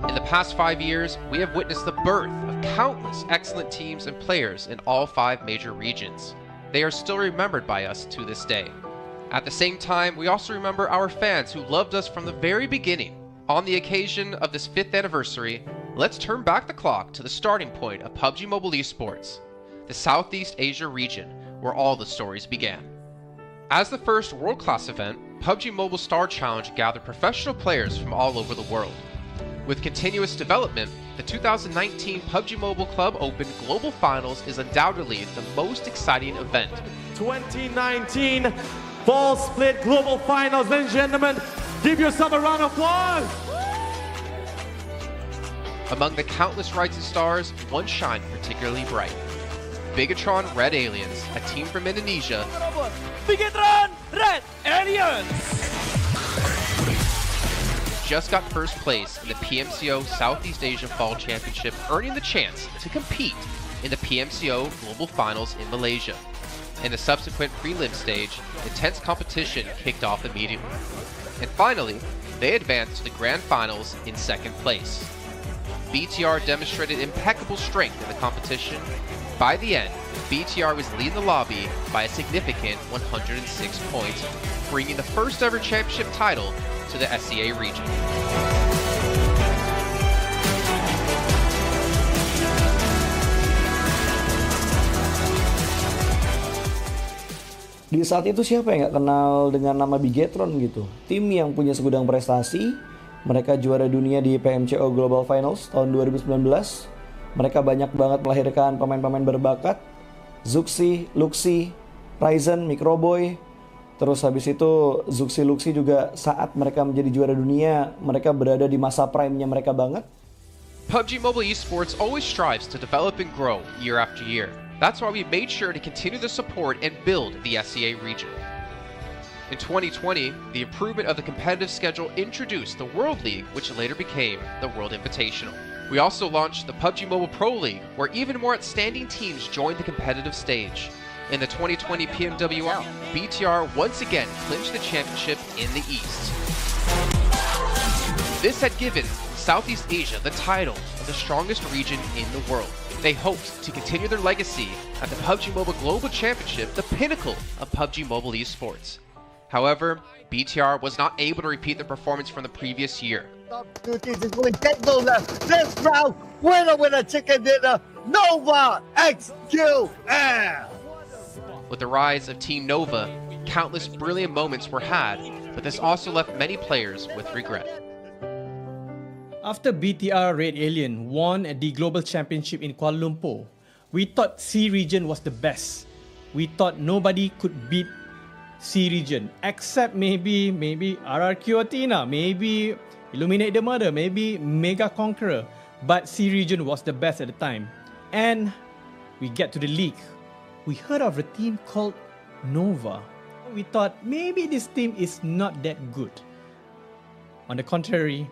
In the past 5 years, we have witnessed the birth of countless excellent teams and players in all 5 major regions. They are still remembered by us to this day. At the same time, we also remember our fans who loved us from the very beginning. On the occasion of this 5th anniversary, let's turn back the clock to the starting point of PUBG Mobile Esports, the Southeast Asia region, where all the stories began. As the first world-class event, PUBG Mobile Star Challenge gathered professional players from all over the world. With continuous development, the 2019 PUBG Mobile Club Open Global Finals is undoubtedly the most exciting event. 2019 Fall Split Global Finals, ladies and gentlemen, give yourself a round of applause! Among the countless rising stars, one shined particularly bright. Bigatron Red Aliens, a team from Indonesia, Bigatron Red Aliens! just got first place in the PMCO Southeast Asia Fall Championship, earning the chance to compete in the PMCO Global Finals in Malaysia. In the subsequent prelim stage, intense competition kicked off immediately. And finally, they advanced to the Grand Finals in 2nd place. BTR demonstrated impeccable strength in the competition. By the end, BTR was leading the lobby by a significant 106 points, bringing the first ever championship title to the SEA region. Di saat itu siapa yang nggak kenal dengan nama Bigatron gitu? Tim yang punya segudang prestasi, mereka juara dunia di PMCO Global Finals tahun 2019. Mereka banyak banget melahirkan pemain-pemain berbakat, Zuxi, Luxi, Ryzen, Microboy. Terus habis itu Zuxi, Luxi juga saat mereka menjadi juara dunia, mereka berada di masa prime-nya mereka banget. PUBG Mobile Esports always strives to develop and grow year after year. That's why we made sure to continue the support and build the SEA region. In 2020, the improvement of the competitive schedule introduced the World League, which later became the World Invitational. We also launched the PUBG Mobile Pro League, where even more outstanding teams joined the competitive stage. In the 2020 PMWL, BTR once again clinched the championship in the East. This had given Southeast Asia the title of the strongest region in the world. They hoped to continue their legacy at the PUBG Mobile Global Championship, the pinnacle of PUBG Mobile Esports. However, BTR was not able to repeat the performance from the previous year. This round, winner with a chicken dinner, Nova XQL! With the rise of Team Nova, countless brilliant moments were had, but this also left many players with regret. After BTR Red Alien won at the Global Championship in Kuala Lumpur, we thought C region was the best. We thought nobody could beat C region, except maybe RRQ Athena, maybe Illuminate the Murder, maybe Mega Conqueror. But C region was the best at the time. And we get to the league. We heard of a team called Nova. We thought maybe this team is not that good. On the contrary,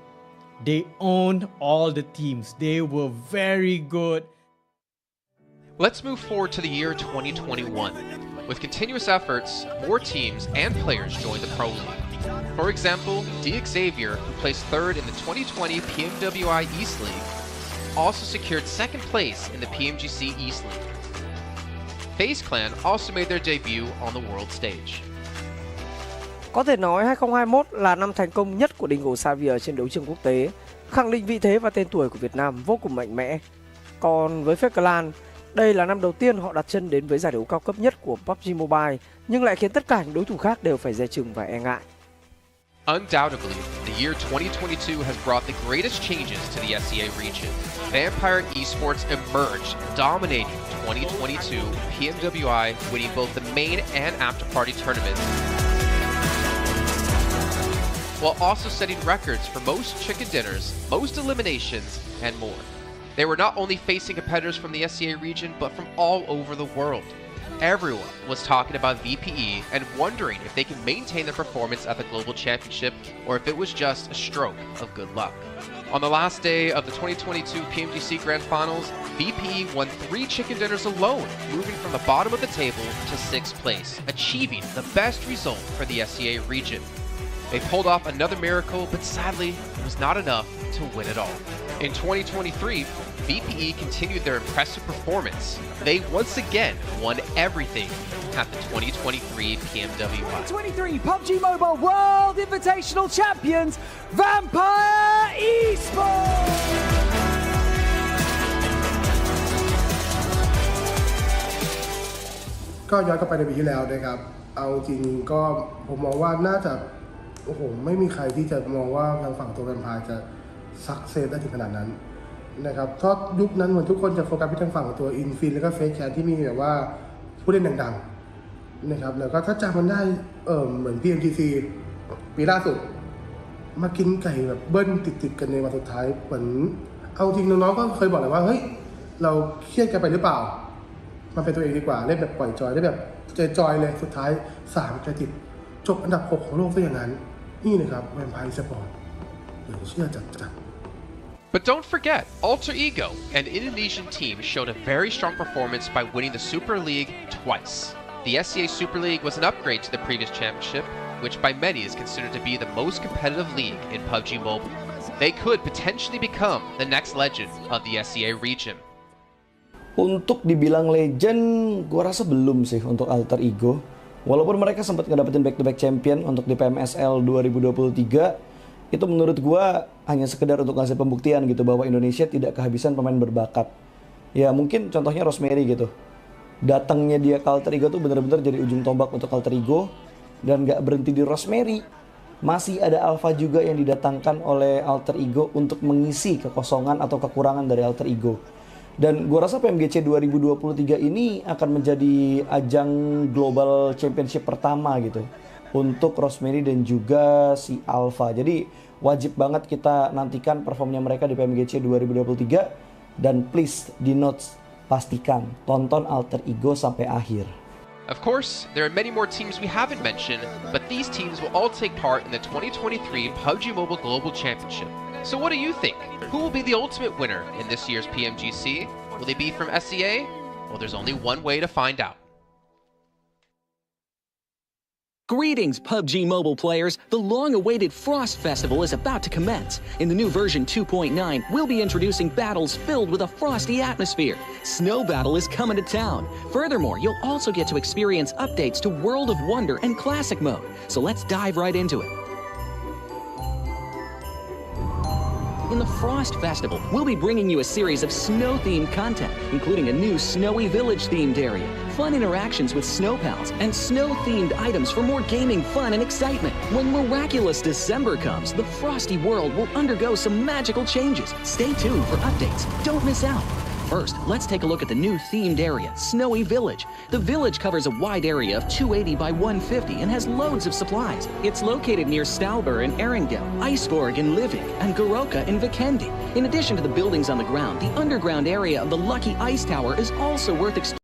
they owned all the teams. They were very good. Let's move forward to the year 2021. With continuous efforts, more teams and players joined the Pro League. For example, Xavier, who placed 3rd in the 2020 PMWI East League, also secured 2nd place in the PMGC East League. FaZe Clan also made their debut on the world stage. Có thể nói 2021 là năm thành công nhất của Dingo Xavier trên đấu trường quốc tế, khẳng định vị thế và tên tuổi của Việt Nam vô cùng mạnh mẽ. Còn với FaZe Clan, đây là năm đầu tiên họ đặt chân đến với giải đấu cao cấp nhất của PUBG Mobile, nhưng lại khiến tất cả những đối thủ khác đều phải dè chừng và e ngại. Undoubtedly, the year 2022 has brought the greatest changes to the SEA region. Vampire Esports emerged, dominating 2022 PMWI, winning both the main and after-party tournaments, while also setting records for most chicken dinners, most eliminations, and more. They were not only facing competitors from the SEA region, but from all over the world. Everyone was talking about VPE and wondering if they can maintain their performance at the Global Championship or if it was just a stroke of good luck. On the last day of the 2022 PMGC Grand Finals, VPE won 3 chicken dinners alone, moving from the bottom of the table to 6th place, achieving the best result for the SEA region. They pulled off another miracle, but sadly, it was not enough to win it all. In 2023, VPE continued their impressive performance. They once again won everything at the 2023 PMWI. 23 PUBG Mobile World Invitational Champions, Vampire Esports! ก็ย้อนกลับไปในปีที่แล้วนะครับเอาจริงก็ผมมองว่าน่าจะโอ้โหไม่มีใครที่จะมองว่าทางฝั่งตัวแวมไพร์จะซักเซสได้ถึงขนาดนั้นนะครับเพราะยุคนั้นเหมือนทุกคนจะโฟกัสไปทางฝั่งตัวอินฟินแล้วก็เฟซแคนที่มีแบบว่าผู้เล่นดังๆนะครับแล้วก็ถ้าจำมันได้เหมือน PMGC ปีล่าสุดมากินไก่แบบเบิ้ลติดๆกันในวันสุดท้ายเหมือนเอาจริงน้องๆก็เคยบอกเลยว่าเฮ้ยเราเครียดกันไปหรือเปล่ามันเป็นตัวเองดีกว่าเล่นแบบปล่อยจอยได้แบบจอยเลยสุดท้าย3กระติดจบอันดับ6ของโลกซะอย่างนั้นนี่นะครับแวมไพร์สปอร์ตเดี๋ยวเชื่อจัด But don't forget, Alter Ego, an Indonesian team, showed a very strong performance by winning the Super League twice. The SEA Super League was an upgrade to the previous championship, which by many is considered to be the most competitive league in PUBG Mobile. They could potentially become the next legend of the SEA region. Untuk dibilang legend, gua rasa belum sih untuk Alter Ego. Walaupun mereka sempat ngedapetin back-to-back champion untuk di PMSL 2023, itu menurut gua hanya sekedar untuk ngasih pembuktian gitu bahwa Indonesia tidak kehabisan pemain berbakat. Ya mungkin contohnya Rosemary gitu. Datangnya dia ke Alter Ego tuh bener-bener jadi ujung tombak untuk Alter Ego. Dan gak berhenti di Rosemary. Masih ada Alpha juga yang didatangkan oleh Alter Ego untuk mengisi kekosongan atau kekurangan dari Alter Ego. Dan gue rasa PMGC 2023 ini akan menjadi ajang Global Championship pertama gitu untuk Rosemary dan juga si Alpha. Jadi wajib banget kita nantikan performnya mereka di PMGC 2023. Dan please di notes pastikan tonton Alter Ego sampai akhir. Of course, there are many more teams we haven't mentioned, but these teams will all take part in the 2023 PUBG Mobile Global Championship. So what do you think? Who will be the ultimate winner in this year's PMGC? Will they be from SEA? Well, there's only one way to find out. Greetings, PUBG Mobile players! The long-awaited Frost Festival is about to commence. In the new version 2.9, we'll be introducing battles filled with a frosty atmosphere. Snow Battle is coming to town. Furthermore, you'll also get to experience updates to World of Wonder and Classic Mode. So let's dive right into it. In the Frost Festival, we'll be bringing you a series of snow-themed content, including a new Snowy Village-themed area, fun interactions with snow pals, and snow-themed items for more gaming fun and excitement. When miraculous December comes, the Frosty world will undergo some magical changes. Stay tuned for updates. Don't miss out. First, let's take a look at the new themed area, Snowy Village. The village covers a wide area of 280 by 150 and has loads of supplies. It's located near Stalber in Erringdale, Iceborg in Livik, and Goroka in Vikendi. In addition to the buildings on the ground, the underground area of the Lucky Ice Tower is also worth exploring.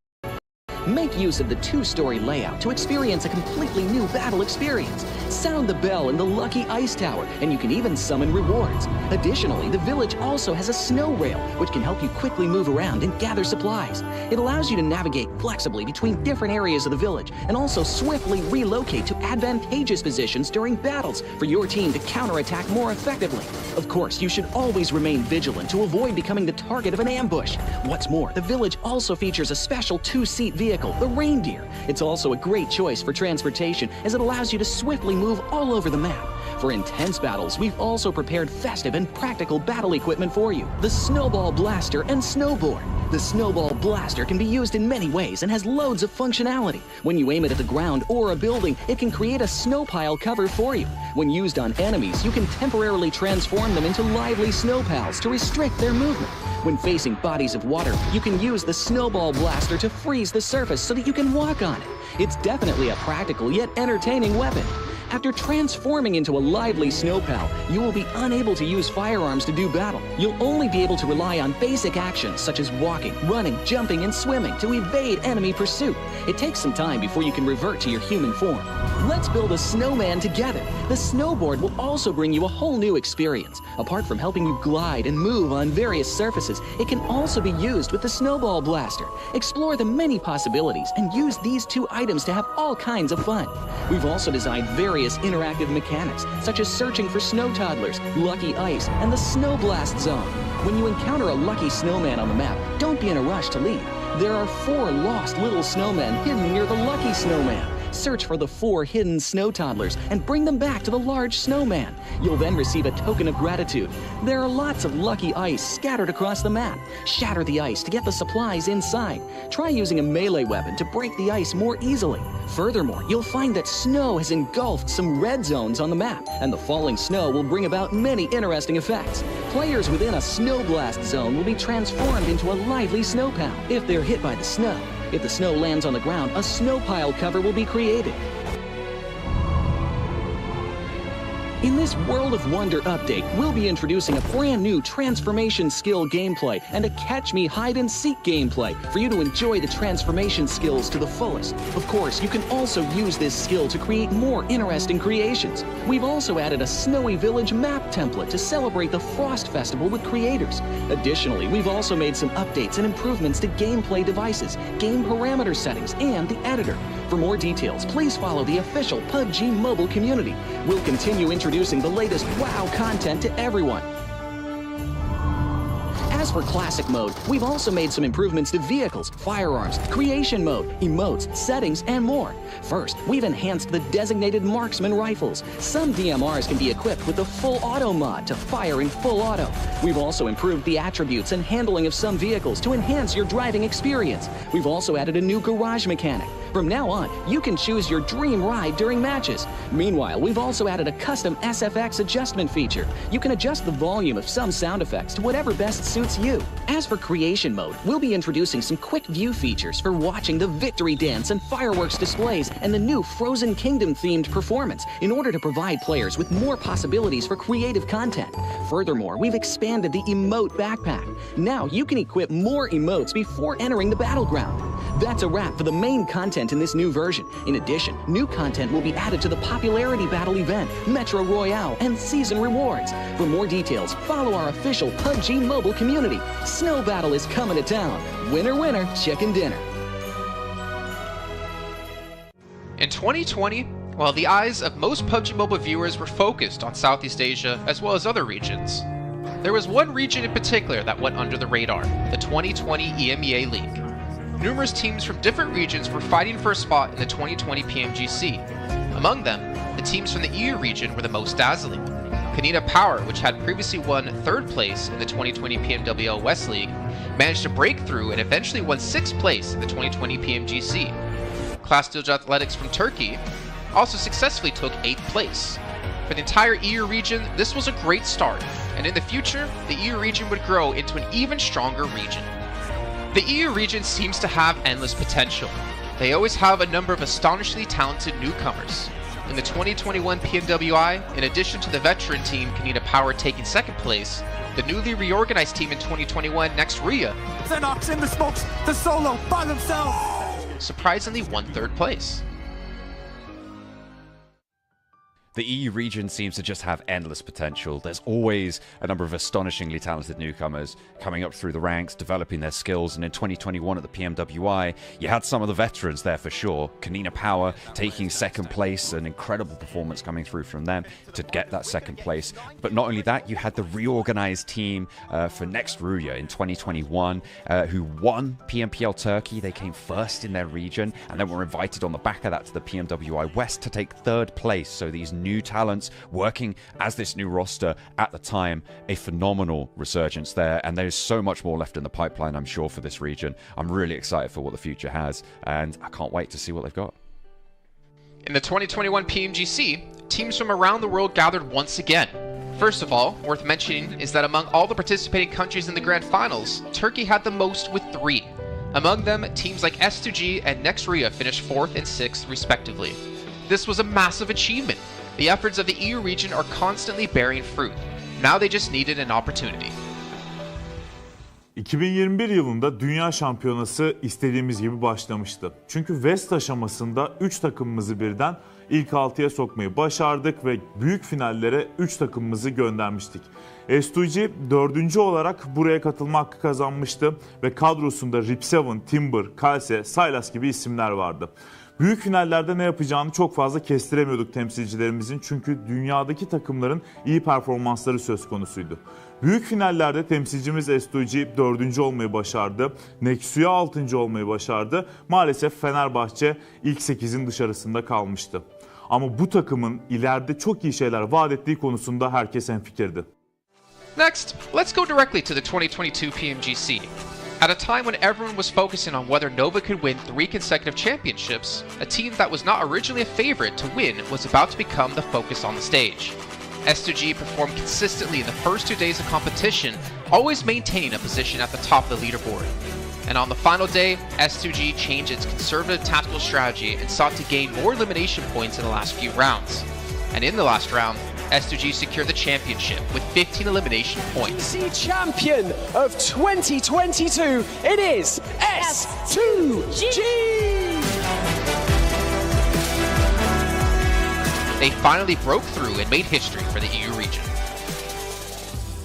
Make use of the two-story layout to experience a completely new battle experience. Sound the bell in the Lucky Ice Tower, and you can even summon rewards. Additionally, the village also has a snow rail, which can help you quickly move around and gather supplies. It allows you to navigate flexibly between different areas of the village, and also swiftly relocate to advantageous positions during battles for your team to counterattack more effectively. Of course, you should always remain vigilant to avoid becoming the target of an ambush. What's more, the village also features a special two-seat vehicle vehicle, the reindeer. It's also a great choice for transportation as it allows you to swiftly move all over the map. For intense battles, we've also prepared festive and practical battle equipment for you. The Snowball Blaster and Snowboard. The Snowball Blaster can be used in many ways and has loads of functionality. When you aim it at the ground or a building, it can create a snow pile cover for you. When used on enemies, you can temporarily transform them into lively snow pals to restrict their movement. When facing bodies of water, you can use the Snowball Blaster to freeze the surface so that you can walk on it. It's definitely a practical yet entertaining weapon. After transforming into a lively snow pal, you will be unable to use firearms to do battle. You'll only be able to rely on basic actions such as walking, running, jumping, and swimming to evade enemy pursuit. It takes some time before you can revert to your human form. Let's build a snowman together. The snowboard will also bring you a whole new experience. Apart from helping you glide and move on various surfaces, it can also be used with the Snowball Blaster. Explore the many possibilities and use these two items to have all kinds of fun. We've also designed various interactive mechanics, such as searching for snow toddlers, lucky ice, and the snow blast zone. When you encounter a lucky snowman on the map, don't be in a rush to leave. There are 4 lost little snowmen hidden near the lucky snowman. Search for the 4 hidden snow toddlers and bring them back to the large snowman. You'll then receive a token of gratitude. There are lots of lucky ice scattered across the map. Shatter the ice to get the supplies inside. Try using a melee weapon to break the ice more easily. Furthermore, you'll find that snow has engulfed some red zones on the map, and the falling snow will bring about many interesting effects. Players within a snow blast zone will be transformed into a lively snow pal if they're hit by the snow. If the snow lands on the ground, a snow pile cover will be created. In this World of Wonder update, we'll be introducing a brand new transformation skill gameplay and a catch me hide and seek gameplay for you to enjoy the transformation skills to the fullest. Of course, you can also use this skill to create more interesting creations. We've also added a Snowy Village map template to celebrate the Frost Festival with creators. Additionally, we've also made some updates and improvements to gameplay devices, game parameter settings, and the editor. For more details, please follow the official PUBG mobile community. We'll continue introducing the latest WoW content to everyone. As for Classic Mode, we've also made some improvements to vehicles, firearms, creation mode, emotes, settings, and more. First, we've enhanced the designated marksman rifles. Some DMRs can be equipped with the full auto mod to fire in full auto. We've also improved the attributes and handling of some vehicles to enhance your driving experience. We've also added a new garage mechanic. From now on, you can choose your dream ride during matches. Meanwhile, we've also added a custom SFX adjustment feature. You can adjust the volume of some sound effects to whatever best suits you. As for creation mode, we'll be introducing some quick view features for watching the victory dance and fireworks displays and the new Frozen Kingdom themed performance in order to provide players with more possibilities for creative content. Furthermore, we've expanded the emote backpack. Now you can equip more emotes before entering the battleground. That's a wrap for the main content in this new version. In addition, new content will be added to the popularity battle event, Metro Royale, and season rewards. For more details, follow our official PUBG mobile community. Snow Battle is coming to town. Winner, winner, chicken dinner. In 2020, while the eyes of most PUBG Mobile viewers were focused on Southeast Asia as well as other regions, there was one region in particular that went under the radar, the 2020 EMEA League. Numerous teams from different regions were fighting for a spot in the 2020 PMGC. Among them, the teams from the EU region were the most dazzling. Kanina Power, which had previously won 3rd place in the 2020 PMWL West League, managed to break through and eventually won 6th place in the 2020 PMGC. Class Dilge Athletics from Turkey also successfully took 8th place. For the entire EU region, this was a great start, and in the future, the EU region would grow into an even stronger region. The EU region seems to have endless potential. They always have a number of astonishingly talented newcomers. In the 2021 PMWI, in addition to the veteran team Kanina Power taking 2nd place, the newly reorganized team in 2021, Nextria, Xenox in the smokes, the solo by themselves, surprisingly won 3rd place. The EU region seems to just have endless potential. There's always a number of astonishingly talented newcomers coming up through the ranks, developing their skills, and in 2021 at the PMWI, you had some of the veterans there for sure. Kanina Power taking second place, an incredible performance coming through from them to get that second place. But not only that, you had the reorganized team for Next Ruya in 2021 who won PMPL Turkey. They came first in their region and then were invited on the back of that to the PMWI West to take third place. So these new talents working as this new roster at the time, a phenomenal resurgence there, and there's so much more left in the pipeline, I'm sure, for this region. I'm really excited for what the future has, and I can't wait to see what they've got. In the 2021 PMGC, teams from around the world gathered once again. First of all, worth mentioning is that among all the participating countries in the grand finals, Turkey had the most with 3. Among them, teams like S2G and Next Ruya finished 4th and 6th respectively. This was a massive achievement. The efforts of the EU region are constantly bearing fruit. Now they just needed an opportunity. 2021 yılında Dünya Şampiyonası istediğimiz gibi başlamıştı. Çünkü West aşamasında 3 takımımızı birden ilk 6'ya sokmayı başardık ve büyük finallere 3 takımımızı göndermiştik. S2G 4. olarak buraya katılma hakkı kazanmıştı ve kadrosunda Rip7, Timber, Kalse, Silas gibi isimler vardı. Büyük finallerde ne yapacağını çok fazla kestiremiyorduk temsilcilerimizin, çünkü dünyadaki takımların iyi performansları söz konusuydu. Büyük finallerde temsilcimiz S2G 4. olmayı başardı, Nexu'ya 6. olmayı başardı. Maalesef Fenerbahçe ilk 8'in dışarısında kalmıştı. Ama bu takımın ileride çok iyi şeyler vaat ettiği konusunda herkes hemfikirdi. Next, let's go directly to the 2022 PMGC. At a time when everyone was focusing on whether Nova could win 3 consecutive championships, a team that was not originally a favorite to win was about to become the focus on the stage. S2G performed consistently in the first 2 days of competition, always maintaining a position at the top of the leaderboard. And on the final day, S2G changed its conservative tactical strategy and sought to gain more elimination points in the last few rounds. And in the last round, S2G secured the championship with 15 elimination points. Champion of 2022, it is S2G! They finally broke through and made history for the EU region.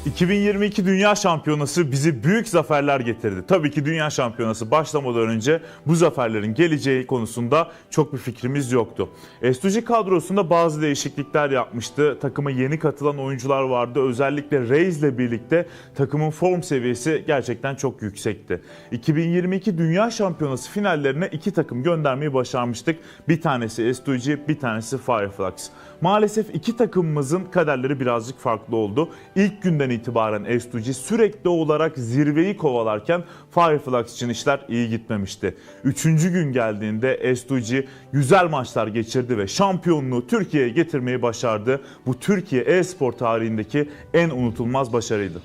2022 Dünya Şampiyonası bizi büyük zaferler getirdi. Tabii ki Dünya Şampiyonası başlamadan önce bu zaferlerin geleceği konusunda çok bir fikrimiz yoktu. S2G kadrosunda bazı değişiklikler yapmıştı. Takıma yeni katılan oyuncular vardı. Özellikle Reis ile birlikte takımın form seviyesi gerçekten çok yüksekti. 2022 Dünya Şampiyonası finallerine 2 takım göndermeyi başarmıştık. Bir tanesi S2G, bir tanesi Fireflux. Maalesef 2 takımımızın kaderleri birazcık farklı oldu. İlk günden itibaren S2G sürekli olarak zirveyi kovalarken Fireflux için işler iyi gitmemişti. 3. gün geldiğinde S2G güzel maçlar geçirdi ve şampiyonluğu Türkiye'ye getirmeyi başardı. Bu Türkiye e-spor tarihindeki en unutulmaz başarıydı.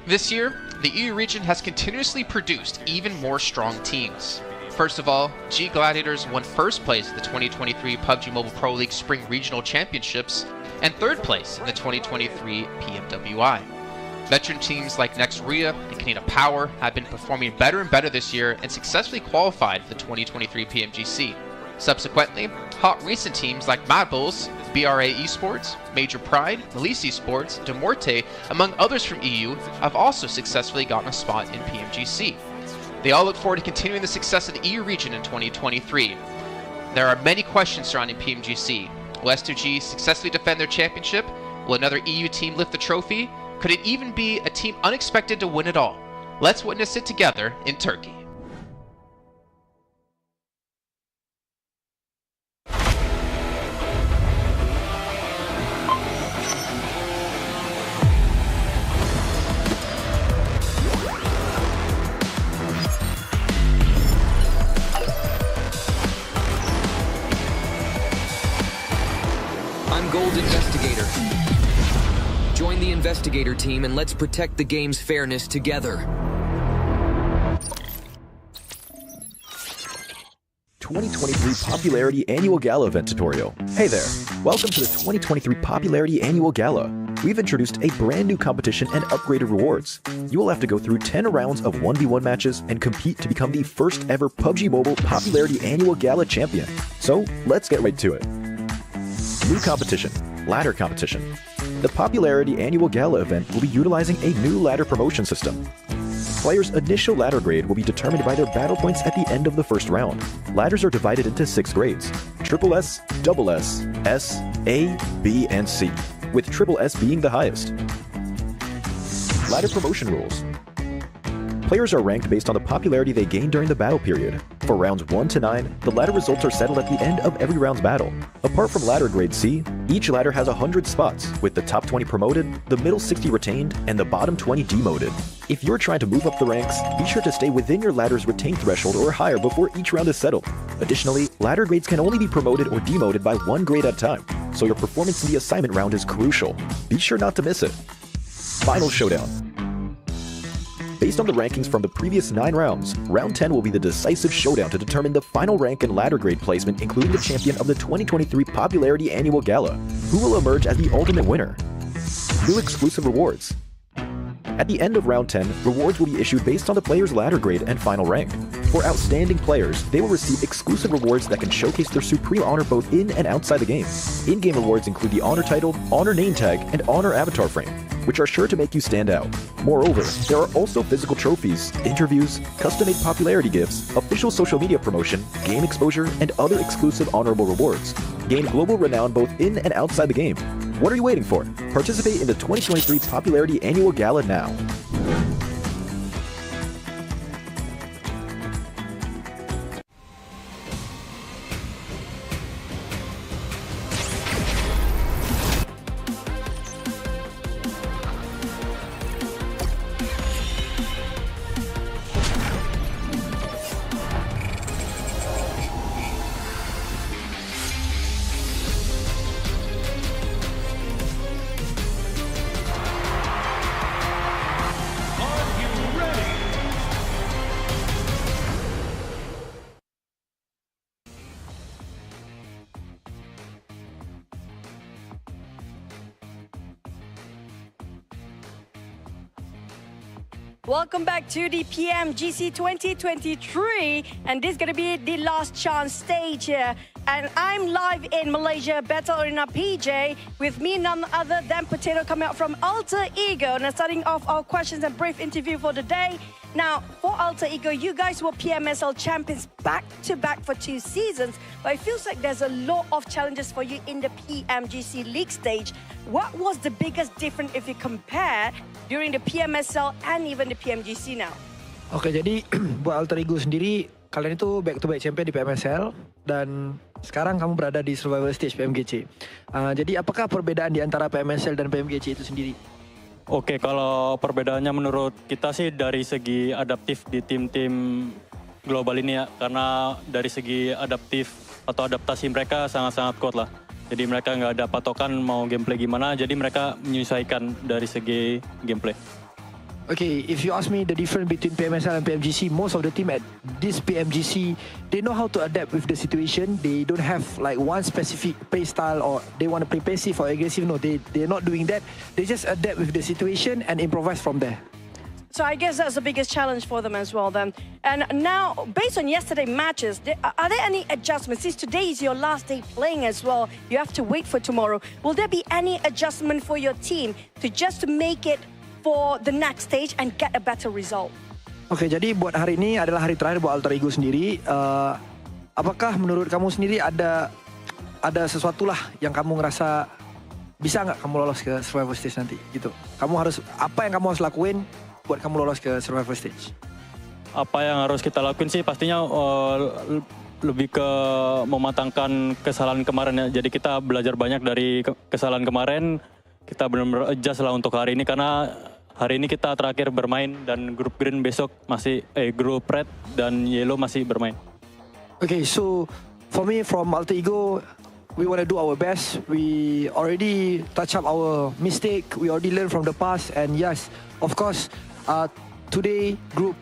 This year, the EU region has continuously produced even more strong teams. First of all, G Gladiators won first place at the 2023 PUBG Mobile Pro League Spring Regional Championships and third place in the 2023 PMWI. Veteran teams like Next Ruya and Kanina Power have been performing better and better this year and successfully qualified for the 2023 PMGC. Subsequently, hot recent teams like Mad Bulls, BRA Esports, Major Pride, Melise Esports, Demorte, among others from EU, have also successfully gotten a spot in PMGC. They all look forward to continuing the success of the EU region in 2023. There are many questions surrounding PMGC. Will S2G successfully defend their championship? Will another EU team lift the trophy? Could it even be a team unexpected to win it all? Let's witness it together in Turkey. Investigator. Join the Investigator team and let's protect the game's fairness together. 2023 Popularity Annual Gala event tutorial. Hey there, welcome to the 2023 Popularity Annual Gala. We've introduced a brand new competition and upgraded rewards. You will have to go through 10 rounds of 1v1 matches and compete to become the first ever PUBG Mobile Popularity Annual Gala champion. So let's get right to it. New competition, ladder competition. The Popularity Annual Gala event will be utilizing a new ladder promotion system. Players' initial ladder grade will be determined by their battle points at the end of the first round. Ladders are divided into 6 grades: Triple S, Double S, S, A, B, and C, with Triple S being the highest. Ladder promotion rules. Players are ranked based on the popularity they gain during the battle period. For rounds 1 to 9, the ladder results are settled at the end of every round's battle. Apart from ladder grade C, each ladder has 100 spots, with the top 20 promoted, the middle 60 retained, and the bottom 20 demoted. If you're trying to move up the ranks, be sure to stay within your ladder's retained threshold or higher before each round is settled. Additionally, ladder grades can only be promoted or demoted by 1 grade at a time, so your performance in the assignment round is crucial. Be sure not to miss it. Final showdown. Based on the rankings from the previous 9 rounds, round 10 will be the decisive showdown to determine the final rank and ladder grade placement, including the champion of the 2023 Popularity Annual Gala, who will emerge as the ultimate winner. New exclusive rewards. At the end of round 10, rewards will be issued based on the player's ladder grade and final rank. For outstanding players, they will receive exclusive rewards that can showcase their supreme honor both in and outside the game. In-game rewards include the honor title, honor name tag, and honor avatar frame, which are sure to make you stand out. Moreover, there are also physical trophies, interviews, custom-made popularity gifts, official social media promotion, game exposure, and other exclusive honorable rewards. Gain global renown both in and outside the game. What are you waiting for? Participate in the 2023 Popularity Annual Gala now. Welcome back to the PMGC 2023, and this is going to be the last chance stage here. And I'm live in Malaysia, Battle Arena PJ, with me none other than Potato coming out from Alter Ego. Now starting off our questions and brief interview for the day. Now, for Alter Ego, you guys were PMSL champions back-to-back for 2 seasons, but it feels like there's a lot of challenges for you in the PMGC League stage. What was the biggest difference if you compare during the PMSL and even the PMGC now? Oke, jadi buat Alter Ego sendiri, kalian itu back-to-back champion di PMSL dan sekarang kamu berada di survival stage PMGC. Jadi apakah perbedaan di antara PMSL dan PMGC itu sendiri? Oke, kalau perbedaannya menurut kita sih dari segi adaptif di tim-tim global ini ya. Karena dari segi adaptif atau adaptasi mereka sangat-sangat kuat lah. Jadi mereka nggak ada patokan mau gameplay gimana, jadi mereka menyesuaikan dari segi gameplay. Okay, if you ask me the difference between PMSL and PMGC, most of the team at this PMGC, they know how to adapt with the situation. They don't have like one specific play style or they want to play passive or aggressive. No, they're not doing that. They just adapt with the situation and improvise from there. So I guess that's the biggest challenge for them as well then. And now, based on yesterday's matches, are there any adjustments? Since today is your last day playing as well, you have to wait for tomorrow. Will there be any adjustment for your team to just make it for the next stage and get a better result? Oke, jadi buat hari ini adalah hari terakhir buat Alter Ego sendiri. Apakah menurut kamu sendiri ada sesuatu lah yang kamu ngerasa bisa nggak kamu lolos ke survival stage nanti gitu? Kamu harus apa yang kamu harus lakuin buat kamu lolos ke survival stage? Apa yang harus kita lakuin sih pastinya lebih ke mematangkan kesalahan kemarin ya. Jadi kita belajar banyak dari kesalahan kemarin. Kita benar-benar adjust lah untuk hari ini karena hari ini kita terakhir bermain dan grup green besok masih grup red dan yellow masih bermain. Okay, so for me from Alter Ego, we want to do our best. We already touch up our mistake. We already learned from the past, and yes, of course, today group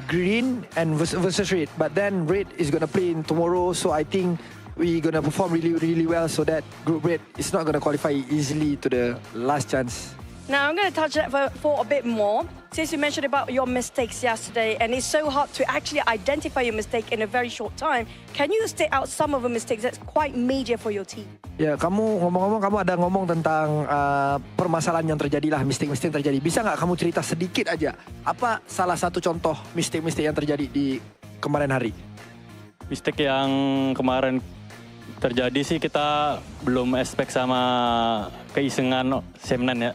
green and versus red, but then red is gonna play in tomorrow. So I think we're gonna perform really well so that group red is not gonna qualify easily to the last chance. Now, I'm going to touch that for a bit more. Since you mentioned about your mistakes yesterday, and it's so hard to actually identify your mistake in a very short time, can you state out some of the mistakes that's quite major for your team? Ya, kamu ngomong-ngomong, kamu ada ngomong tentang permasalahan yang terjadi lah, mistik-mistik terjadi. Bisa nggak kamu cerita sedikit aja, apa salah satu contoh mistik-mistik yang terjadi di kemarin hari? Mistik yang kemarin terjadi sih kita belum expect sama keisengan Semnan ya.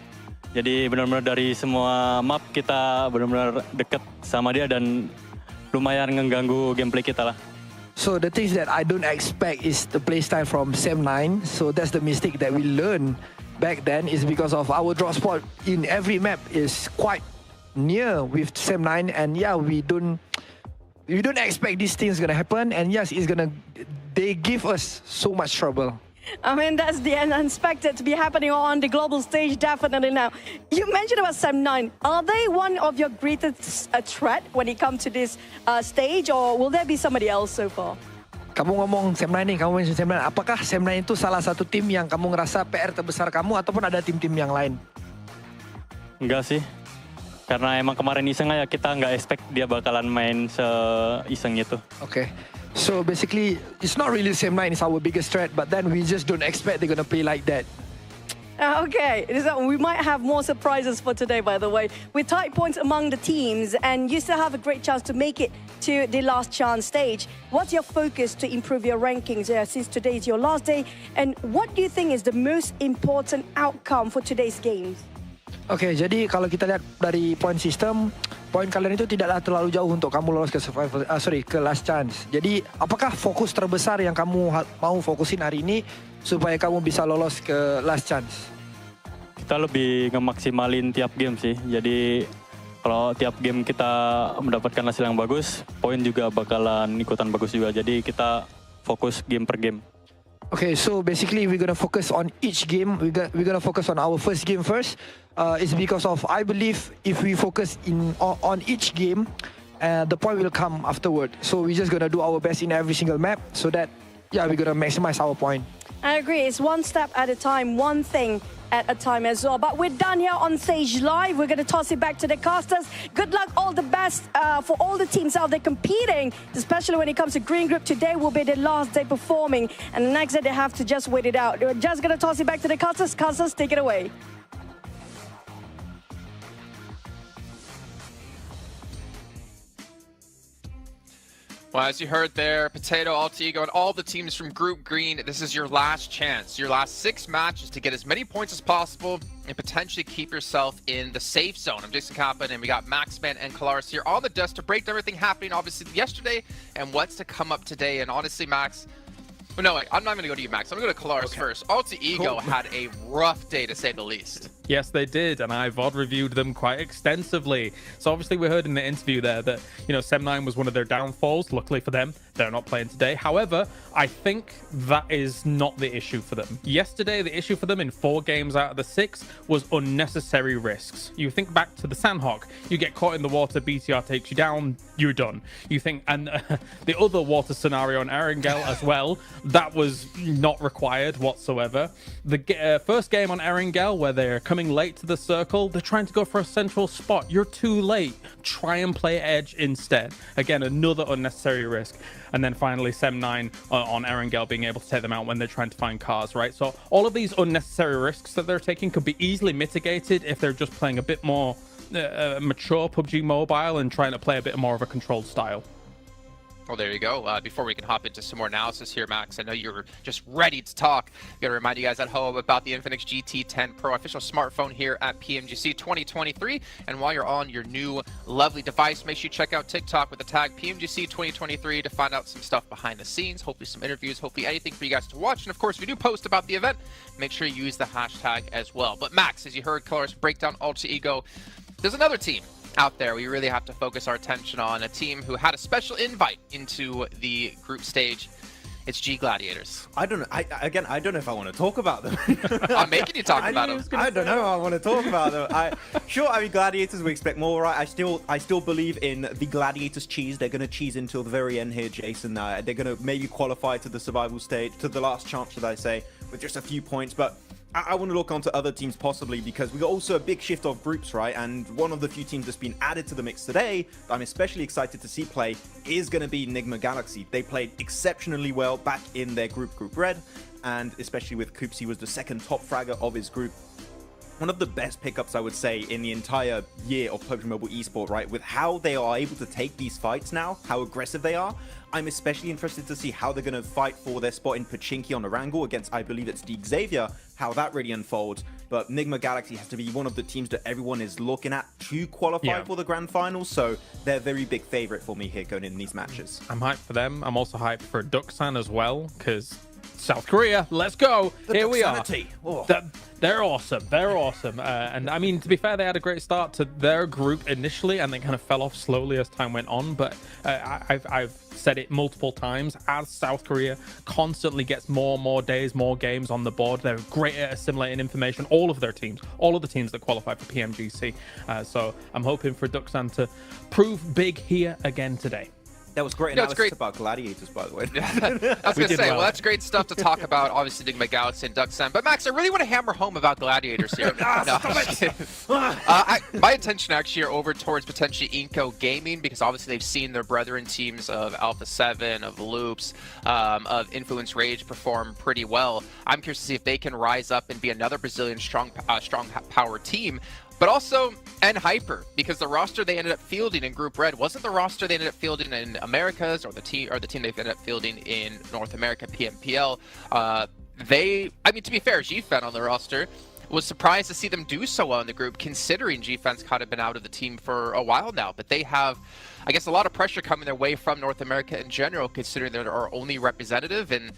Jadi benar-benar dari semua map kita benar-benar deket sama dia dan lumayan mengganggu gameplay kita lah. So the things that I don't expect is the playstyle from Sem9. So that's the mistake that we learned back then is because of our drop spot in every map is quite near with Sem9, and yeah, we don't expect these things gonna happen, and yes, they give us so much trouble. I mean, that's the unexpected to be happening on the global stage, definitely now. You mentioned about Sem9. Are they one of your greatest threat when it comes to this stage, or will there be somebody else so far? Kamu ngomong Sem9 nih, kamu mention Sem9. Apakah Sem9 itu salah satu tim yang kamu ngerasa PR terbesar kamu, ataupun ada tim-tim yang lain? Enggak sih. Karena emang kemarin iseng aja, kita nggak expect dia bakalan main se-iseng itu. Okay. So basically, it's not really Sem9 is our biggest threat, but then we just don't expect they're gonna play like that. Okay, we might have more surprises for today, by the way. With tight points among the teams, and you still have a great chance to make it to the last chance stage. What's your focus to improve your rankings since today is your last day? And what do you think is the most important outcome for today's games? Oke, jadi kalau kita lihat dari point system, poin kalian itu tidaklah terlalu jauh untuk kamu lolos ke ke last chance. Jadi, apakah fokus terbesar yang kamu mau fokusin hari ini supaya kamu bisa lolos ke last chance? Kita lebih ngemaksimalin tiap game sih. Jadi, kalau tiap game kita mendapatkan hasil yang bagus, poin juga bakalan ikutan bagus juga. Jadi, kita fokus game per game. Okay, so basically we're gonna focus on each game. We're gonna focus on our first game first. It's because of I believe if we focus on each game, the point will come afterward. So we're just gonna do our best in every single map, so that we're gonna maximize our point. I agree. It's one step at a time, one thing at a time as well. But we're done here on Stage Live. We're going to toss it back to the casters. Good luck, all the best for all the teams out there competing, especially when it comes to Green Group. Today will be the last day performing, and the next day they have to just wait it out. We're just going to toss it back to the casters. Casters, take it away. Well, as you heard there, Potato, Alter Ego, and all the teams from Group Green, this is your last chance. Your last 6 matches to get as many points as possible and potentially keep yourself in the safe zone. I'm Jason Kappa, and we got Maxman and Kalaris here on the desk to break down everything happening, obviously, yesterday and what's to come up today. And honestly, Max, well, no, I'm not going to go to you, Max. I'm going to go to Kalaris first. Alter Ego had a rough day, to say the least. Yes, they did, and I VOD reviewed them quite extensively. So obviously we heard in the interview there that, Sem9 was one of their downfalls. Luckily for them, they're not playing today. However, I think that is not the issue for them. Yesterday, the issue for them in 4 games out of the 6 was unnecessary risks. You think back to the Sandhawk, you get caught in the water, BTR takes you down, you're done. You think, and the other water scenario on Erangel as well, that was not required whatsoever. The first game on Erangel, where they're coming late to the circle, they're trying to go for a central spot. You're too late. Try and play edge instead. Again, another unnecessary risk. And then finally, Sem9 on Erangel being able to take them out when they're trying to find cars, right? So all of these unnecessary risks that they're taking could be easily mitigated if they're just playing a bit more mature PUBG Mobile and trying to play a bit more of a controlled style. Well, there you go. Before we can hop into some more analysis here, Max, I know you're just ready to talk. Got to remind you guys at home about the Infinix GT10 Pro official smartphone here at PMGC 2023. And while you're on your new lovely device, make sure you check out TikTok with the tag PMGC 2023 to find out some stuff behind the scenes, hopefully some interviews, hopefully anything for you guys to watch. And of course, if you do post about the event, make sure you use the hashtag as well. But Max, as you heard Kalaris break down Alter Ego, there's another team out there we really have to focus our attention on, a team who had a special invite into the group stage. It's G Gladiators. I don't know. I don't know if I want to talk about them. I'm making you talk about them. I don't know if I want to talk about them. I mean, Gladiators, we expect more, right? I still believe in the Gladiators cheese. They're going to cheese until the very end here, Jason. They're going to maybe qualify to the survival stage, to the last chance, should I say, with just a few points. But I want to look onto other teams possibly because we got also a big shift of groups, right? And one of the few teams that's been added to the mix today that I'm especially excited to see play is going to be Enigma Galaxy. They played exceptionally well back in their Group Red, and especially with Koops, he was the second top fragger of his group. One of the best pickups, I would say, in the entire year of PUBG Mobile Esport, right? With how they are able to take these fights now, how aggressive they are. I'm especially interested to see how they're going to fight for their spot in Pachinki on Erangel against, I believe it's the Xavier, how that really unfolds. But Enigma Galaxy has to be one of the teams that everyone is looking at to qualify for the grand finals, so they're a very big favorite for me here going in these matches. I'm hyped for them. I'm also hyped for Duxan as well, because South Korea, let's go. Here we are. Oh. They're awesome. They're awesome. And I mean, to be fair, they had a great start to their group initially, and they kind of fell off slowly as time went on. But I've said it multiple times, as South Korea constantly gets more and more days, more games on the board, they're great at assimilating information. All of their teams, all of the teams that qualify for PMGC. So I'm hoping for Duxan to prove big here again today. That was great analysis about gladiators, by the way. I was going to say, well, that's great stuff to talk about, obviously, Enigma Galaxy and Duxan. But, Max, I really want to hammer home about gladiators here. My attention actually are over towards potentially Inco Gaming, because obviously they've seen their brethren teams of Alpha 7, of Loops, of Influence Rage perform pretty well. I'm curious to see if they can rise up and be another Brazilian strong power team. But also, and Hyper, because the roster they ended up fielding in Group Red wasn't the roster they ended up fielding in Americas, or the team they ended up fielding in North America PMPL. I mean, to be fair, GFan on the roster was surprised to see them do so well in the group, considering GFan's kind of been out of the team for a while now. But they have, I guess, a lot of pressure coming their way from North America in general, considering they're our only representative. And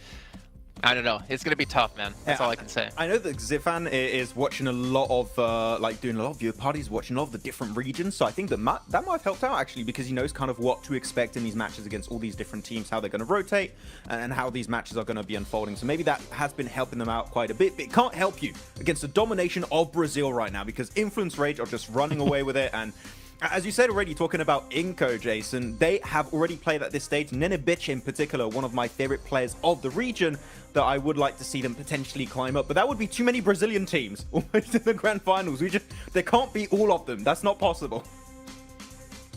I don't know. It's going to be tough, man. That's all I can say. I know that Xifan is watching a lot of, doing a lot of viewer parties, watching a lot of the different regions. So I think that might have helped out, actually, because he knows kind of what to expect in these matches against all these different teams, how they're going to rotate, and how these matches are going to be unfolding. So maybe that has been helping them out quite a bit. But it can't help you against the domination of Brazil right now, because Influence Rage are just running away with it. And as you said already, talking about Inco, Jason, they have already played at this stage. Nenebich in particular, one of my favorite players of the region, that I would like to see them potentially climb up. But that would be too many Brazilian teams almost in the grand finals. There can't be all of them. That's not possible.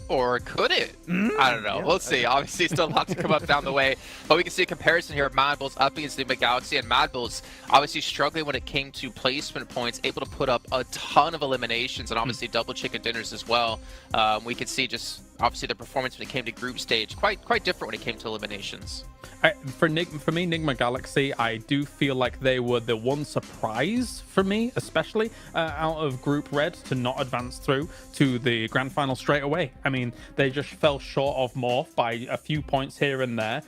Or could it? I don't know. Yeah. We'll see. Obviously, still a lot to come up down the way. But we can see a comparison here of Mad Bulls up against Enigma Galaxy. And Mad Bulls obviously struggling when it came to placement points, able to put up a ton of eliminations and obviously double chicken dinners as well. We could see just obviously the performance when it came to group stage quite different when it came to eliminations. For me, Enigma Galaxy, I do feel like they were the one surprise for me, especially out of Group Red, to not advance through to the grand final straight away. I mean, they just fell short of Morph by a few points here and there,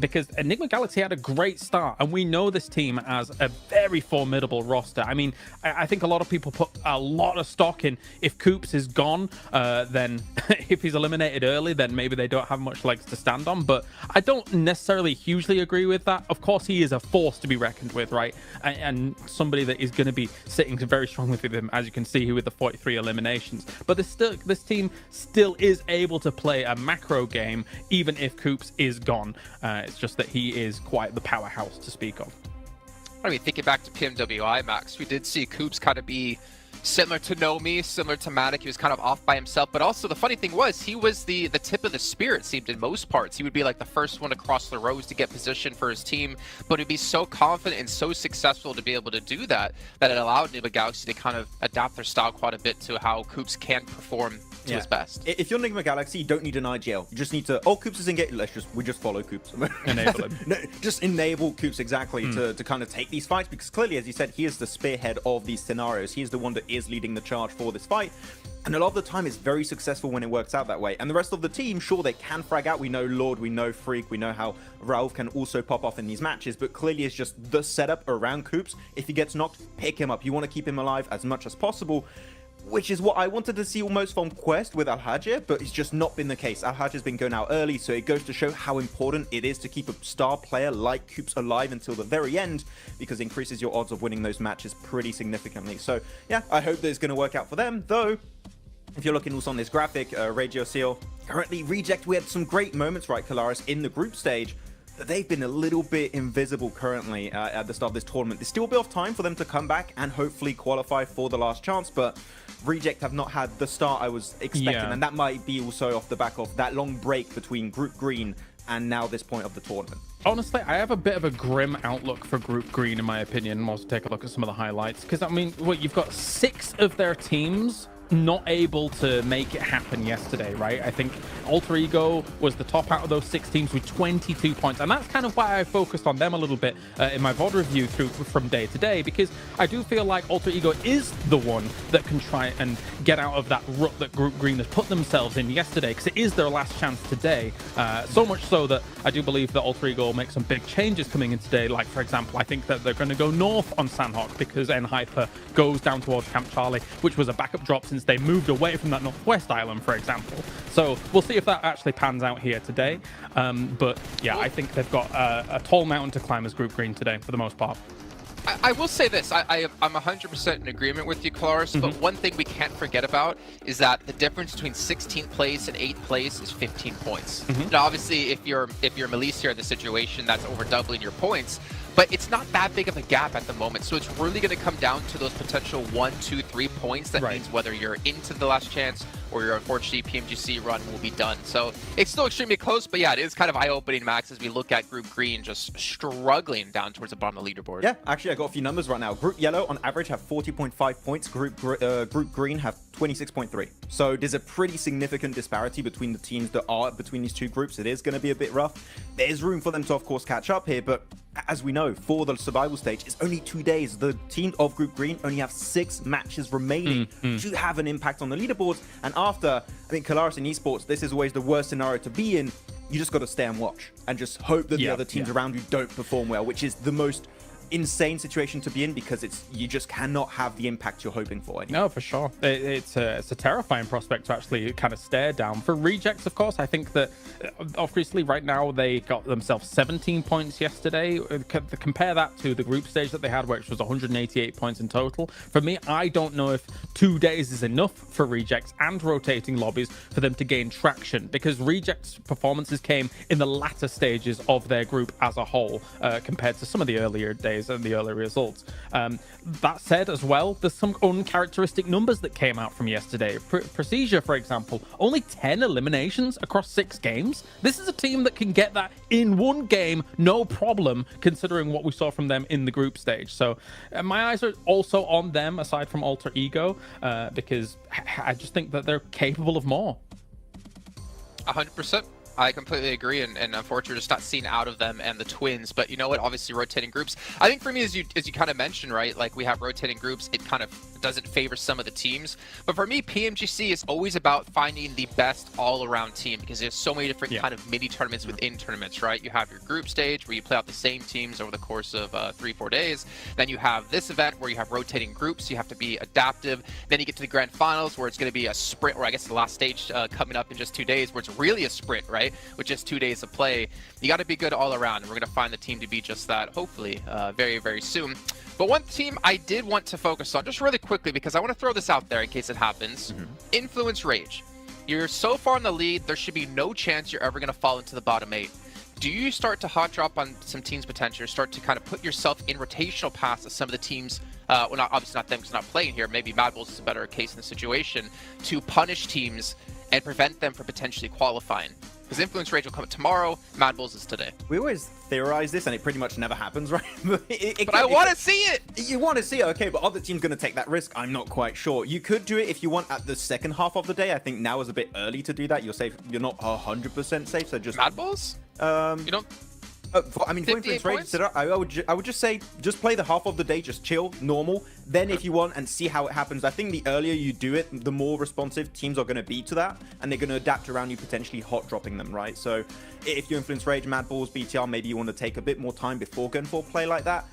because Enigma Galaxy had a great start, and we know this team as a very formidable roster. I mean, I think a lot of people put a lot of stock in if Koops is gone, then if he's eliminated early, then maybe they don't have much legs to stand on. But I don't necessarily hugely agree with that. Of course, he is a force to be reckoned with, right? And somebody that is going to be sitting very strongly with him, as you can see here with the 43 eliminations. But this team still is able to play a macro game, even if Koops is gone. It's just that he is quite the powerhouse to speak of. I mean, thinking back to PMWI, Max, we did see Koops kind of be similar to Nomi, similar to Matic. He was kind of off by himself, but also the funny thing was he was the tip of the spear, it seemed, in most parts. He would be like the first one to cross the rows to get position for his team, but he'd be so confident and so successful to be able to do that it allowed Enigma Galaxy to kind of adapt their style quite a bit to how Koops can perform to his best. If you're Enigma Galaxy, you don't need an IGL. You just need to, Koops is engaged, we just follow Koops. Enable him. No, just enable Koops, exactly, to kind of take these fights, because clearly, as you said, he is the spearhead of these scenarios. He is the one that is leading the charge for this fight, and a lot of the time it's very successful when it works out that way. And the rest of the team, sure, they can frag out. We know Lord, we know Freak, we know how Rauf can also pop off in these matches, but clearly it's just the setup around Koops. If he gets knocked, pick him up. You want to keep him alive as much as possible, which is what I wanted to see almost from Quest with Al-Hajj, but it's just not been the case. Al-Hajj has been going out early, so it goes to show how important it is to keep a star player like Koops alive until the very end, because it increases your odds of winning those matches pretty significantly. So yeah, I hope that it's going to work out for them, though. If you're looking also on this graphic, Radio Seal, currently Reject, we had some great moments, right, Kalaris, in the group stage. that they've been a little bit invisible currently at the start of this tournament. There's still a bit of time for them to come back and hopefully qualify for the last chance, but Reject have not had the start I was expecting, and that might be also off the back of that long break between Group Green and now this point of the tournament. Honestly, I have a bit of a grim outlook for Group Green, in my opinion. We'll also take a look at some of the highlights. Because, I mean, you've got 6 of their teams not able to make it happen yesterday, right? I think Alter Ego was the top out of those 6 teams with 22 points. And that's kind of why I focused on them a little bit in my VOD review from day to day, because I do feel like Alter Ego is the one that can try and get out of that rut that Group Green has put themselves in yesterday, because it is their last chance today. So much so that I do believe that Alter Ego will make some big changes coming in today. Like, for example, I think that they're going to go north on Sandhawk because N-Hyper goes down towards Camp Charlie, which was a backup drop since they moved away from that northwest island, for example. So we'll see if that actually pans out here today. But yeah, I think they've got a tall mountain to climb as Group Green today for the most part. I will say this, I'm 100% in agreement with you, Klaus, but one thing we can't forget about is that the difference between 16th place and 8th place is 15 points. Now, obviously, if you're Milicia in the situation, that's over doubling your points, but it's not that big of a gap at the moment, so it's really going to come down to those potential 1, 2, 3 points. That means whether you're into the last chance or your unfortunately PMGC run will be done. So it's still extremely close, but yeah, it is kind of eye-opening, Max, as we look at Group Green just struggling down towards the bottom of the leaderboard. Yeah, actually, I got a few numbers right now. Group Yellow, on average, have 40.5 points. Group Green have 26.3. So there's a pretty significant disparity between the teams that are between these two groups. It is going to be a bit rough. There's room for them to, of course, catch up here, but as we know, for the survival stage, it's only 2 days. The team of Group Green only have 6 matches remaining to have an impact on the leaderboards. And after, I think, Kalaris in esports, this is always the worst scenario to be in. You just got to stay and watch and just hope that the other teams around you don't perform well, which is the most insane situation to be in, because you just cannot have the impact you're hoping for anymore. No, for sure. It's a terrifying prospect to actually kind of stare down. For Rejects, of course, I think that obviously right now they got themselves 17 points yesterday. Compare that to the group stage that they had, which was 188 points in total. For me, I don't know if 2 days is enough for Rejects and rotating lobbies for them to gain traction, because Rejects' performances came in the latter stages of their group as a whole compared to some of the earlier days and the early results. That said, as well, there's some uncharacteristic numbers that came out from yesterday. Procedure, for example, only 10 eliminations across 6 games. This is a team that can get that in 1 game, no problem, considering what we saw from them in the group stage. So my eyes are also on them, aside from Alter Ego, because I just think that they're capable of more. 100%. I completely agree, and unfortunately, just not seen out of them and the Twins. But you know what? Obviously, rotating groups. I think for me, as you kind of mentioned, right? Like, we have rotating groups. It kind of doesn't favor some of the teams. But for me, PMGC is always about finding the best all-around team, because there's so many different kind of mini tournaments within tournaments, right? You have your group stage where you play out the same teams over the course of 3-4 days. Then you have this event where you have rotating groups. You have to be adaptive. Then you get to the grand finals where it's going to be a sprint, or I guess the last stage coming up in just 2 days, where it's really a sprint, right? With just 2 days of play. You got to be good all around. We're going to find the team to be just that, hopefully, very, very soon. But one team I did want to focus on, just really quickly, because I want to throw this out there in case it happens. Influence Rage. You're so far in the lead, there should be no chance you're ever going to fall into the bottom 8. Do you start to hot drop on some teams' potential, start to kind of put yourself in rotational paths of some of the teams, well, obviously not them because they're not playing here, maybe Mad Bulls is a better case in the situation, to punish teams and prevent them from potentially qualifying? Because Influence Rage will come tomorrow, Mad Bulls is today. We always theorize this, and it pretty much never happens, right? But I want to see it! You want to see it, okay, but other teams going to take that risk? I'm not quite sure. You could do it if you want at the second half of the day. I think now is a bit early to do that. You're safe. You're not 100% safe, so just... Mad Bulls? You don't... I mean, for Influence Rage, I would just say, just play the half of the day, just chill, normal. Then if you want, and see how it happens. I think the earlier you do it, the more responsive teams are going to be to that, and they're going to adapt around you, potentially hot dropping them, right? So if you Influence Rage, Mad Bulls, BTR, maybe you want to take a bit more time before going for a play like that.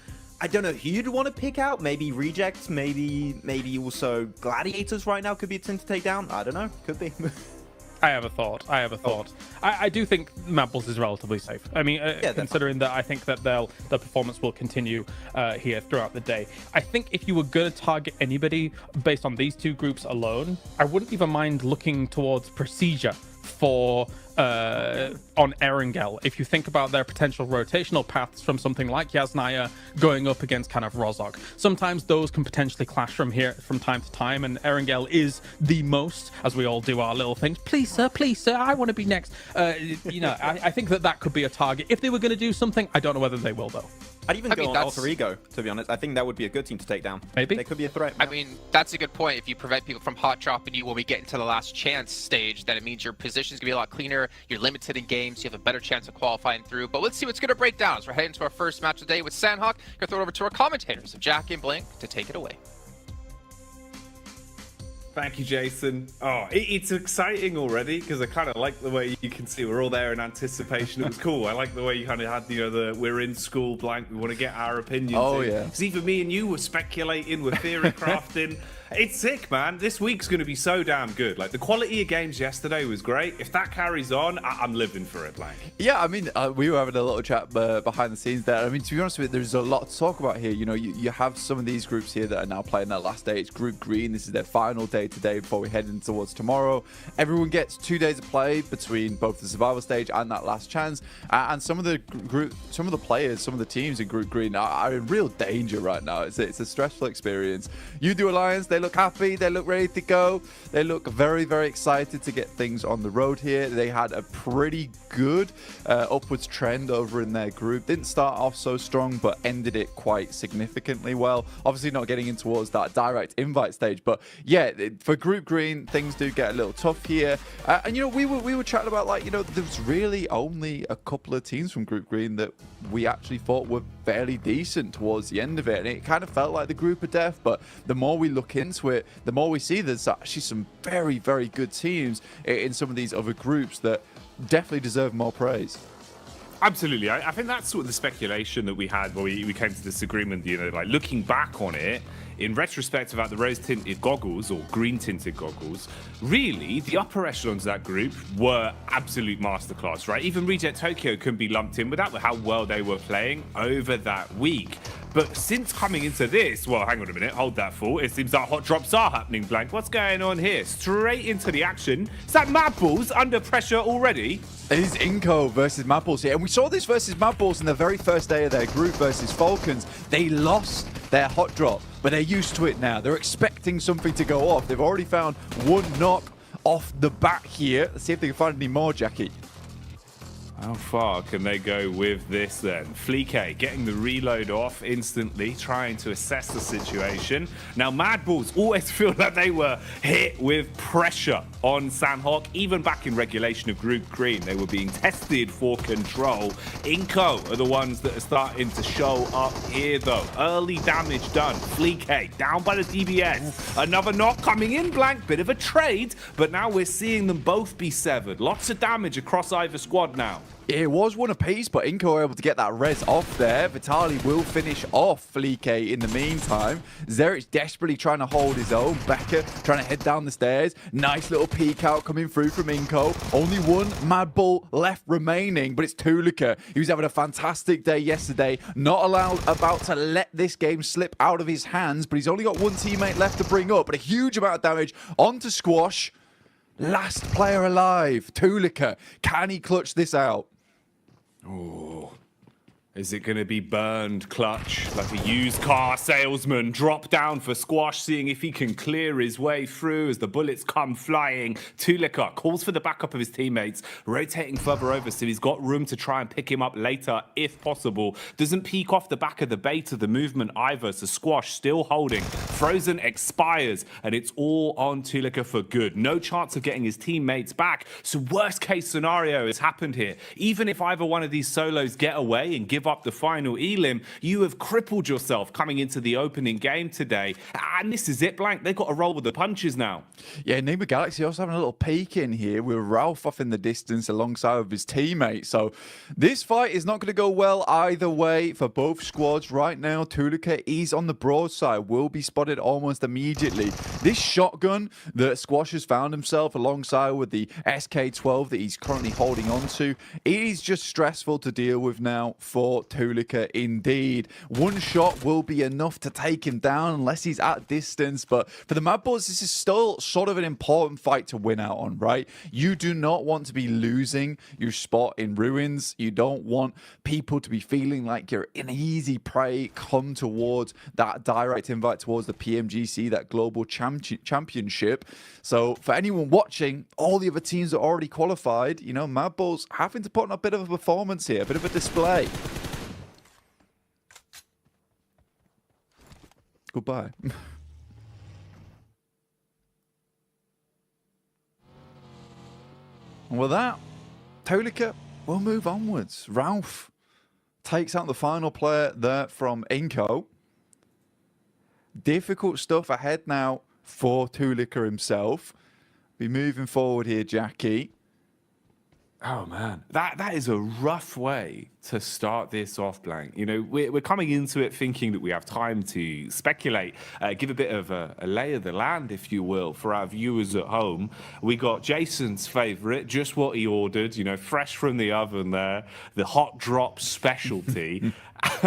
I don't know who you'd want to pick out. Maybe Rejects, maybe also Gladiators right now could be a team to take down. I don't know, could be. I have a thought. I do think Mad Bulls is relatively safe. I mean, considering that I think that their performance will continue here throughout the day. I think if you were going to target anybody based on these two groups alone, I wouldn't even mind looking towards Procedure for on Erangel, if you think about their potential rotational paths from something like Yasnaya going up against kind of Rozhok, sometimes those can potentially clash from time to time, and Erangel is the most, as we all do our little things, please sir, I want to be next. I think that could be a target. If they were going to do something, I don't know whether they will though. I'd even go on Alter Ego, to be honest. I think that would be a good team to take down. Maybe. They could be a threat. I mean, that's a good point. If you prevent people from hot dropping you when we get into the last chance stage, then it means your position's going to be a lot cleaner. You're limited in games. You have a better chance of qualifying through. But let's see what's going to break down as we're heading to our first match of the day with Sandhawk. Going to throw it over to our commentators, Jack and Blink, to take it away. Thank you, Jason. Oh, it's exciting already because I kind of like the way you can see we're all there in anticipation. It was cool. I like the way you kind of had, we're in school blank. We want to get our opinions. Oh, in. yeah. Because even me and you were speculating, we're theory crafting. It's sick, man. This week's going to be so damn good. Like, the quality of games yesterday was great. If that carries on, I'm living for it, Blank. Yeah, I mean, we were having a little chat behind the scenes there. I mean, to be honest with you, there's a lot to talk about here. You have some of these groups here that are now playing their last day. It's Group Green. This is their final day today before we head in towards tomorrow. Everyone gets 2 days of play between both the survival stage and that last chance. And some of the players, some of the teams in Group Green are in real danger right now. It's a stressful experience. U2 Alliance, they look happy, they look ready to go, they look very, very excited to get things on the road here. They had a pretty good upwards trend over in their group. Didn't start off so strong, but ended it quite significantly well. Obviously not getting in towards that direct invite stage, but yeah, for Group Green, things do get a little tough here. And we were chatting about, like, there was really only a couple of teams from Group Green that we actually thought were fairly decent towards the end of it, and it kind of felt like the group of death. But the more we look into it, the more we see there's actually some very, very good teams in some of these other groups that definitely deserve more praise. Absolutely. I think that's sort of the speculation that we had when we came to this agreement, like looking back on it, in retrospect about the rose-tinted goggles or green-tinted goggles, really, the upper echelons of that group were absolute masterclass, right? Even Reject Tokyo couldn't be lumped in with that, with how well they were playing over that week. But since coming into this, well, hang on a minute, hold that thought. It seems like hot drops are happening, Blank. What's going on here? Straight into the action. Is that Mad Balls under pressure already? It is Inco versus Mad Balls here. And we saw this versus Mad Balls in the very first day of their group versus Falcons. They lost their hot drop, but they're used to it now. They're expecting something to go off. They've already found one knock off the bat here. Let's see if they can find any more, Jackie. How far can they go with this then? Fleeke getting the reload off instantly, trying to assess the situation. Now, Mad Balls always feel like they were hit with pressure on Sandhawk. Even back in regulation of Group Green, they were being tested for control. Inco are the ones that are starting to show up here, though. Early damage done. Fleeke down by the DBS. Another knock coming in, Blank. Bit of a trade, but now we're seeing them both be severed. Lots of damage across either squad now. It was one apiece, but Inco were able to get that res off there. Vitali will finish off Fleeke in the meantime. Zerich desperately trying to hold his own. Becker trying to head down the stairs. Nice little peek out coming through from Inco. Only one Mad Bull left remaining, but it's Tulika. He was having a fantastic day yesterday. Not about to let this game slip out of his hands, but he's only got one teammate left to bring up, but a huge amount of damage onto Squash. Last player alive, Tulika. Can he clutch this out? Oh, is it going to be burned clutch like a used car salesman? Drop down for Squash, seeing if he can clear his way through as the bullets come flying. Tulika calls for the backup of his teammates, rotating further over so he's got room to try and pick him up later if possible. Doesn't peek off the back of the bait of the movement either, so Squash still holding. Frozen expires, and it's all on Tulika for good. No chance of getting his teammates back, so worst case scenario has happened here. Even if either one of these solos get away and give up the final elim, you have crippled yourself coming into the opening game today. And this is it, Blank. They've got to roll with the punches now. Yeah, Nima Galaxy also having a little peek in here with Ralph off in the distance alongside of his teammate. So this fight is not going to go well either way for both squads right now. Tulika is on the broadside, will be spotted almost immediately. This shotgun that Squash has found himself alongside with the SK-12 that he's currently holding on to, it is just stressful to deal with now for for Tulika indeed. One shot will be enough to take him down unless he's at distance, but for the Mad Bulls, this is still sort of an important fight to win out on, right? You do not want to be losing your spot in Ruins. You don't want people to be feeling like you're an easy prey come towards that direct invite towards the PMGC, that global championship. So for anyone watching, all the other teams are already qualified. You know, Mad Bulls having to put on a bit of a performance here, a bit of a display. Goodbye. And with that, Tulika will move onwards. Ralph takes out the final player there from Inco. Difficult stuff ahead now for Tulika himself. Be moving forward here, Jackie. Oh man, that is a rough way to start this off, Blank. You know, we're coming into it thinking that we have time to speculate, give a bit of a lay of the land, if you will, for our viewers at home. We got Jason's favourite, just what he ordered, you know, fresh from the oven there, the hot drop specialty.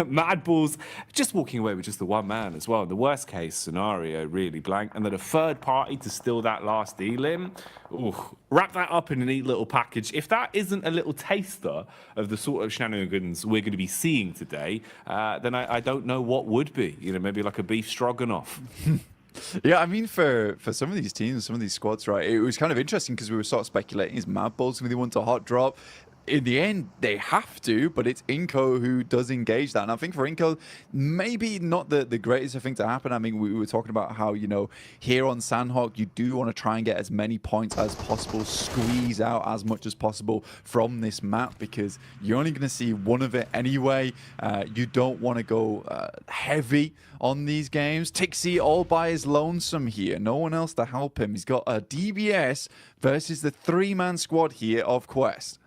Mad Bulls just walking away with just the one man as well. The worst case scenario, really, Blank. And then a third party to steal that last elim. Ooh, wrap that up in a neat little package. If that isn't a little taster of the sort of shenanigans we're going to be seeing today, then I don't know what would be. You know, maybe like a beef stroganoff. Yeah, I mean, for some of these teams, some of these squads, right, it was kind of interesting because we were sort of speculating, is Mad Bulls going to want a hot drop? In the end, they have to, but it's Inco who does engage that. And I think for Inco, maybe not the greatest thing to happen. I mean, we were talking about how, you know, here on Sandhawk, you do want to try and get as many points as possible, squeeze out as much as possible from this map, because you're only going to see one of it anyway. You don't want to go heavy on these games. Tixie all by his lonesome here. No one else to help him. He's got a DBS versus the three-man squad here of Quest.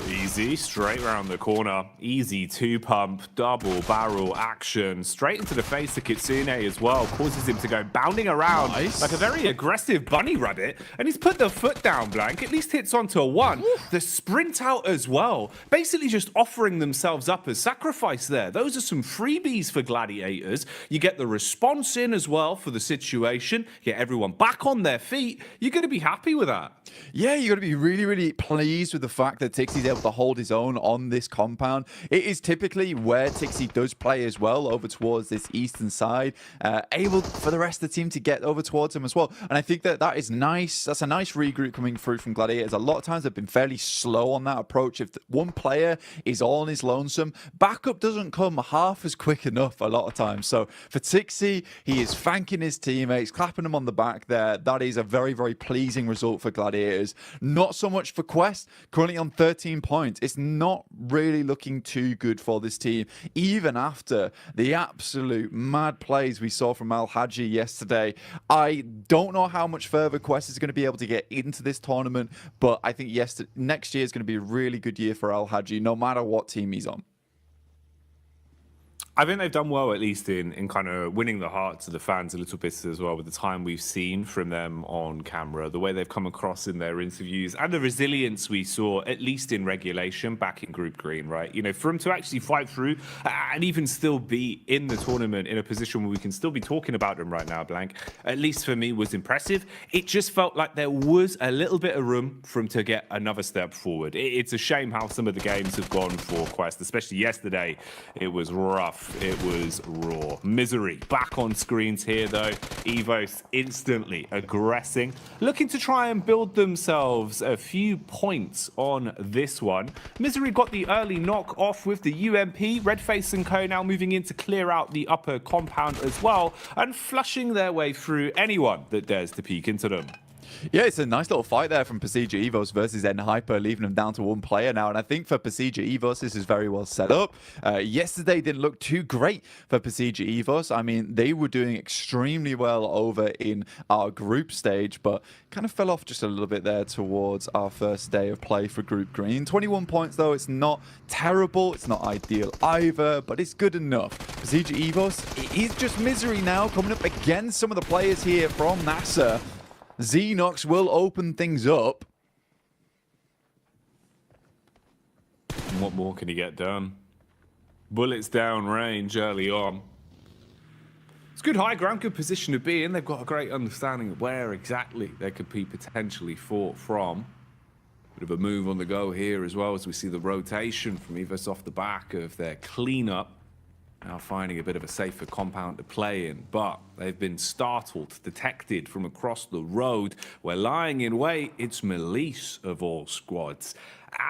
Easy, straight round the corner. Easy two-pump, double barrel action. Straight into the face of Kitsune as well. Causes him to go bounding around like a very aggressive bunny rabbit. And he's put the foot down, Blank. At least hits onto a one. The sprint out as well. Basically just offering themselves up as sacrifice there. Those are some freebies for Gladiators. You get the response in as well for the situation. Get everyone back on their feet. You're going to be happy with that. Yeah, you're going to be really, really pleased with the fact that Tixie's able to hold his own on this compound. It is typically where Tixie does play as well, over towards this eastern side, able for the rest of the team to get over towards him as well. And I think that is nice. That's a nice regroup coming through from Gladiators. A lot of times they've been fairly slow on that approach. If one player is all on his lonesome, backup doesn't come half as quick enough a lot of times. So for Tixie, he is thanking his teammates, clapping them on the back there. That is a very, very pleasing result for Gladiators. Not so much for Quest, currently on 13 points. It's not really looking too good for this team, even after the absolute mad plays we saw from Al Haji yesterday. I don't know how much further Quest is going to be able to get into this tournament, but I think next year is going to be a really good year for Al Haji, no matter what team he's on. I think they've done well, at least in kind of winning the hearts of the fans a little bit as well, with the time we've seen from them on camera, the way they've come across in their interviews, and the resilience we saw, at least in regulation, back in Group Green, right? You know, for them to actually fight through and even still be in the tournament in a position where we can still be talking about them right now, Blank, at least for me, was impressive. It just felt like there was a little bit of room for them to get another step forward. It's a shame how some of the games have gone for Quest, especially yesterday. It was rough. It was raw. Misery back on screens here, though. Evos instantly aggressing, looking to try and build themselves a few points on this one. Misery got the early knock off with the UMP. Redface and Co now moving in to clear out the upper compound as well, and flushing their way through anyone that dares to peek into them. Yeah, it's a nice little fight there from Pasija Evos versus N-Hyper, leaving them down to one player now. And I think for Pasija Evos, this is very well set up. Yesterday didn't look too great for Pasija Evos. I mean, they were doing extremely well over in our group stage, but kind of fell off just a little bit there towards our first day of play for Group Green. 21 points, though. It's not terrible. It's not ideal either, but it's good enough. Pasija Evos, it is just Misery now, coming up against some of the players here from NASA. Xenox will open things up. And what more can he get done? Bullets down range early on. It's good high ground, good position to be in. They've got a great understanding of where exactly they could be potentially fought from. Bit of a move on the go here as well as we see the rotation from Evos off the back of their cleanup. Now finding a bit of a safer compound to play in, but they've been startled, detected from across the road. We're lying in wait. It's Melise of all squads.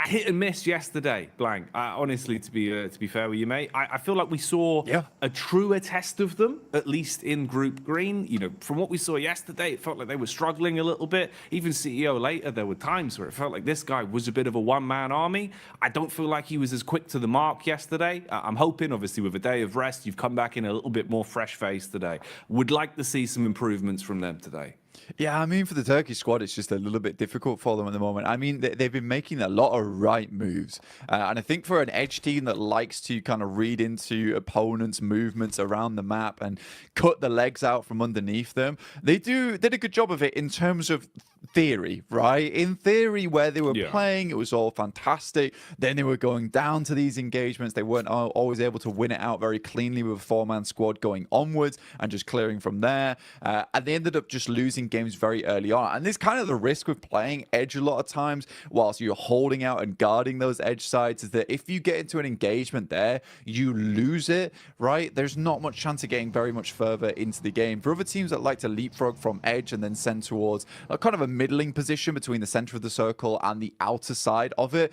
Hit and miss yesterday, Blank. Honestly, to be fair with you, mate, I feel like we saw a truer test of them, at least in Group Green. You know, from what we saw yesterday, it felt like they were struggling a little bit. Even CEO later, there were times where it felt like this guy was a bit of a one-man army. I don't feel like he was as quick to the mark yesterday. I'm hoping, obviously, with a day of rest, you've come back in a little bit more fresh-faced today. Would like to see some improvements from them today. Yeah, I mean, for the Turkish squad, it's just a little bit difficult for them at the moment. I mean, they've been making a lot of right moves. And I think for an edge team that likes to kind of read into opponents' movements around the map and cut the legs out from underneath them, they did a good job of it in terms of theory, right? In theory, where they were playing, it was all fantastic. Then they were going down to these engagements. They weren't always able to win it out very cleanly with a four-man squad going onwards and just clearing from there. And they ended up just losing games very early on. And this kind of the risk with playing edge a lot of times whilst you're holding out and guarding those edge sides is that if you get into an engagement there, you lose it, right? There's not much chance of getting very much further into the game. For other teams that like to leapfrog from edge and then send towards a kind of a middling position between the center of the circle and the outer side of it,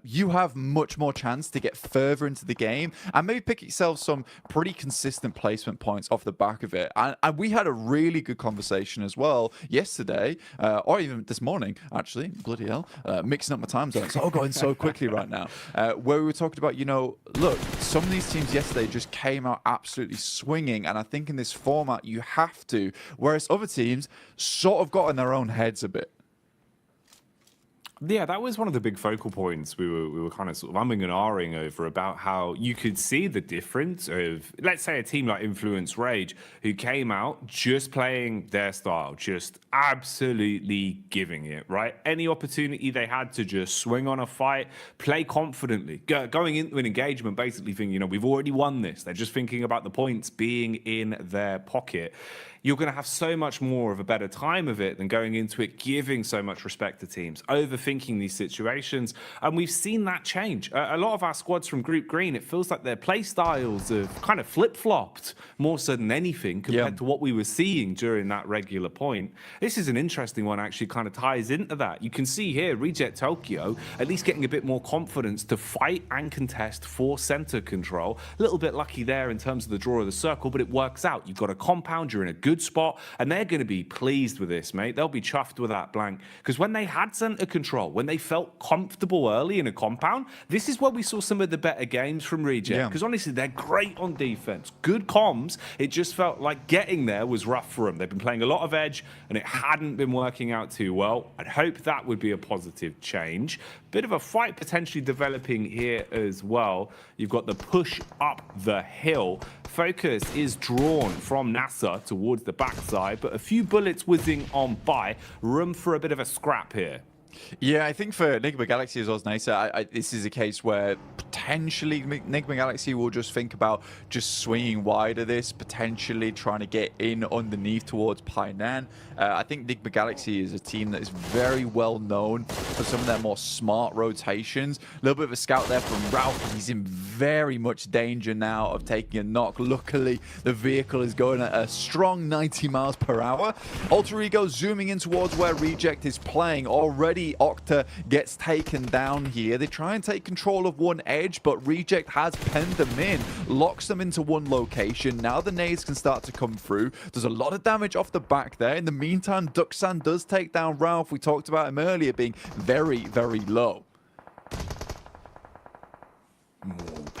you have much more chance to get further into the game and maybe pick yourself some pretty consistent placement points off the back of it. And we had a really good conversation as well yesterday, or even this morning, actually, bloody hell, mixing up my time zones, all going so quickly right now, where we were talking about, you know, look, some of these teams yesterday just came out absolutely swinging, and I think in this format you have to, whereas other teams sort of got in their own heads a bit. Yeah, that was one of the big focal points we were kind of sort of umming and ahhing over, about how you could see the difference of, let's say, a team like Influence Rage, who came out just playing their style, just absolutely giving it, right? Any opportunity they had to just swing on a fight, play confidently, going into an engagement basically thinking, you know, we've already won this. They're just thinking about the points being in their pocket. You're going to have so much more of a better time of it than going into it giving so much respect to teams, overthinking these situations. And we've seen that change. A lot of our squads from Group Green, it feels like their play styles have kind of flip-flopped more so than anything compared to what we were seeing during that regular point. This is an interesting one, actually kind of ties into that. You can see here, Reject Tokyo at least getting a bit more confidence to fight and contest for center control. A little bit lucky there in terms of the draw of the circle, but it works out. You've got a compound, you're in a good spot, and they're going to be pleased with this, mate. They'll be chuffed with that, Blank, because when they had center control, when they felt comfortable early in a compound, this is where we saw some of the better games from Reject, because honestly, they're great on defense, good comms. It just felt like getting there was rough for them. They've been playing a lot of edge, and it hadn't been working out too well. I'd hope that would be a positive change. Bit of a fight potentially developing here as well. You've got the push up the hill. Focus is drawn from NASA towards the backside, but a few bullets whizzing on by. Room for a bit of a scrap here. Yeah, I think for Enigma Galaxy as well as NASA, this is a case where potentially Enigma Galaxy will just think about just swinging wide of this, potentially trying to get in underneath towards Painan. I think Enigma Galaxy is a team that is very well known for some of their more smart rotations. A little bit of a scout there from Ralph. He's in very much danger now of taking a knock. Luckily, the vehicle is going at a strong 90 miles per hour. Alter Ego zooming in towards where Reject is playing. Already Octa gets taken down here. They try and take control of one edge, but Reject has penned them in, locks them into one location. Now the nades can start to come through. There's a lot of damage off the back there. In the meantime, Duxan does take down Ralph. We talked about him earlier being very, very low.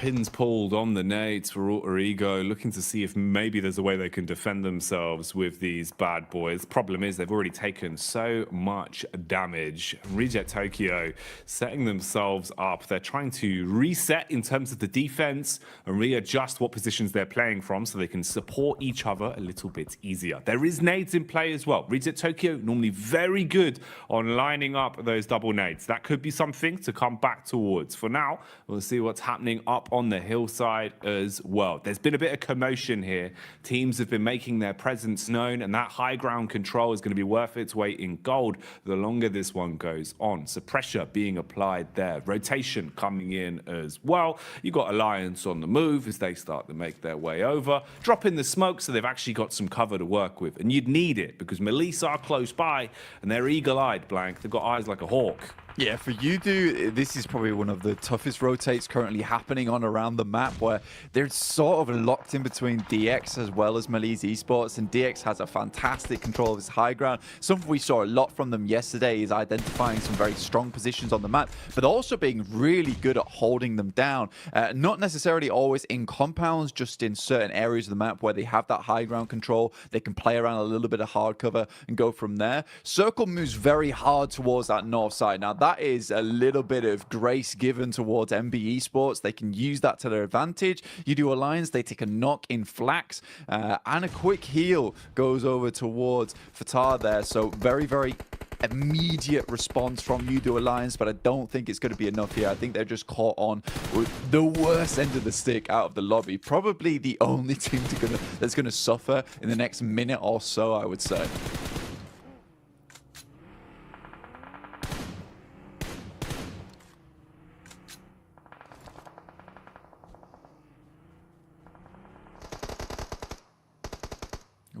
pins pulled on the nades for Alter Ego, looking to see if maybe there's a way they can defend themselves with these bad boys. Problem is they've already taken so much damage. Reject Tokyo setting themselves up. They're trying to reset in terms of the defense and readjust what positions they're playing from so they can support each other a little bit easier. There is nades in play as well. Reject Tokyo normally very good on lining up those double nades. That could be something to come back towards. For now, we'll see what's happening up on the hillside as well. There's been a bit of commotion here. Teams have been making their presence known, and that high ground control is going to be worth its weight in gold the longer this one goes on. So pressure being applied there. Rotation coming in as well. You got Alliance on the move as they start to make their way over. Drop in the smoke so they've actually got some cover to work with. And you'd need it because Melissa are close by and they're eagle-eyed, Blank. They've got eyes like a hawk. Yeah, for Yudu, this is probably one of the toughest rotates currently happening on around the map, where they're sort of locked in between DX as well as Malise Esports, and DX has a fantastic control of his high ground. Something we saw a lot from them yesterday is identifying some very strong positions on the map, but also being really good at holding them down. Not necessarily always in compounds, just in certain areas of the map where they have that high ground control. They can play around a little bit of hard cover and go from there. Circle moves very hard towards that north side. Now, that is a little bit of grace given towards MB Esports. They can use that to their advantage. You do Alliance, they take a knock in Flax, and a quick heal goes over towards Fatah there. So very, very immediate response from Yudu Alliance, but I don't think it's going to be enough here. I think they're just caught on with the worst end of the stick out of the lobby. Probably the only team that's going to suffer in the next minute or so, I would say.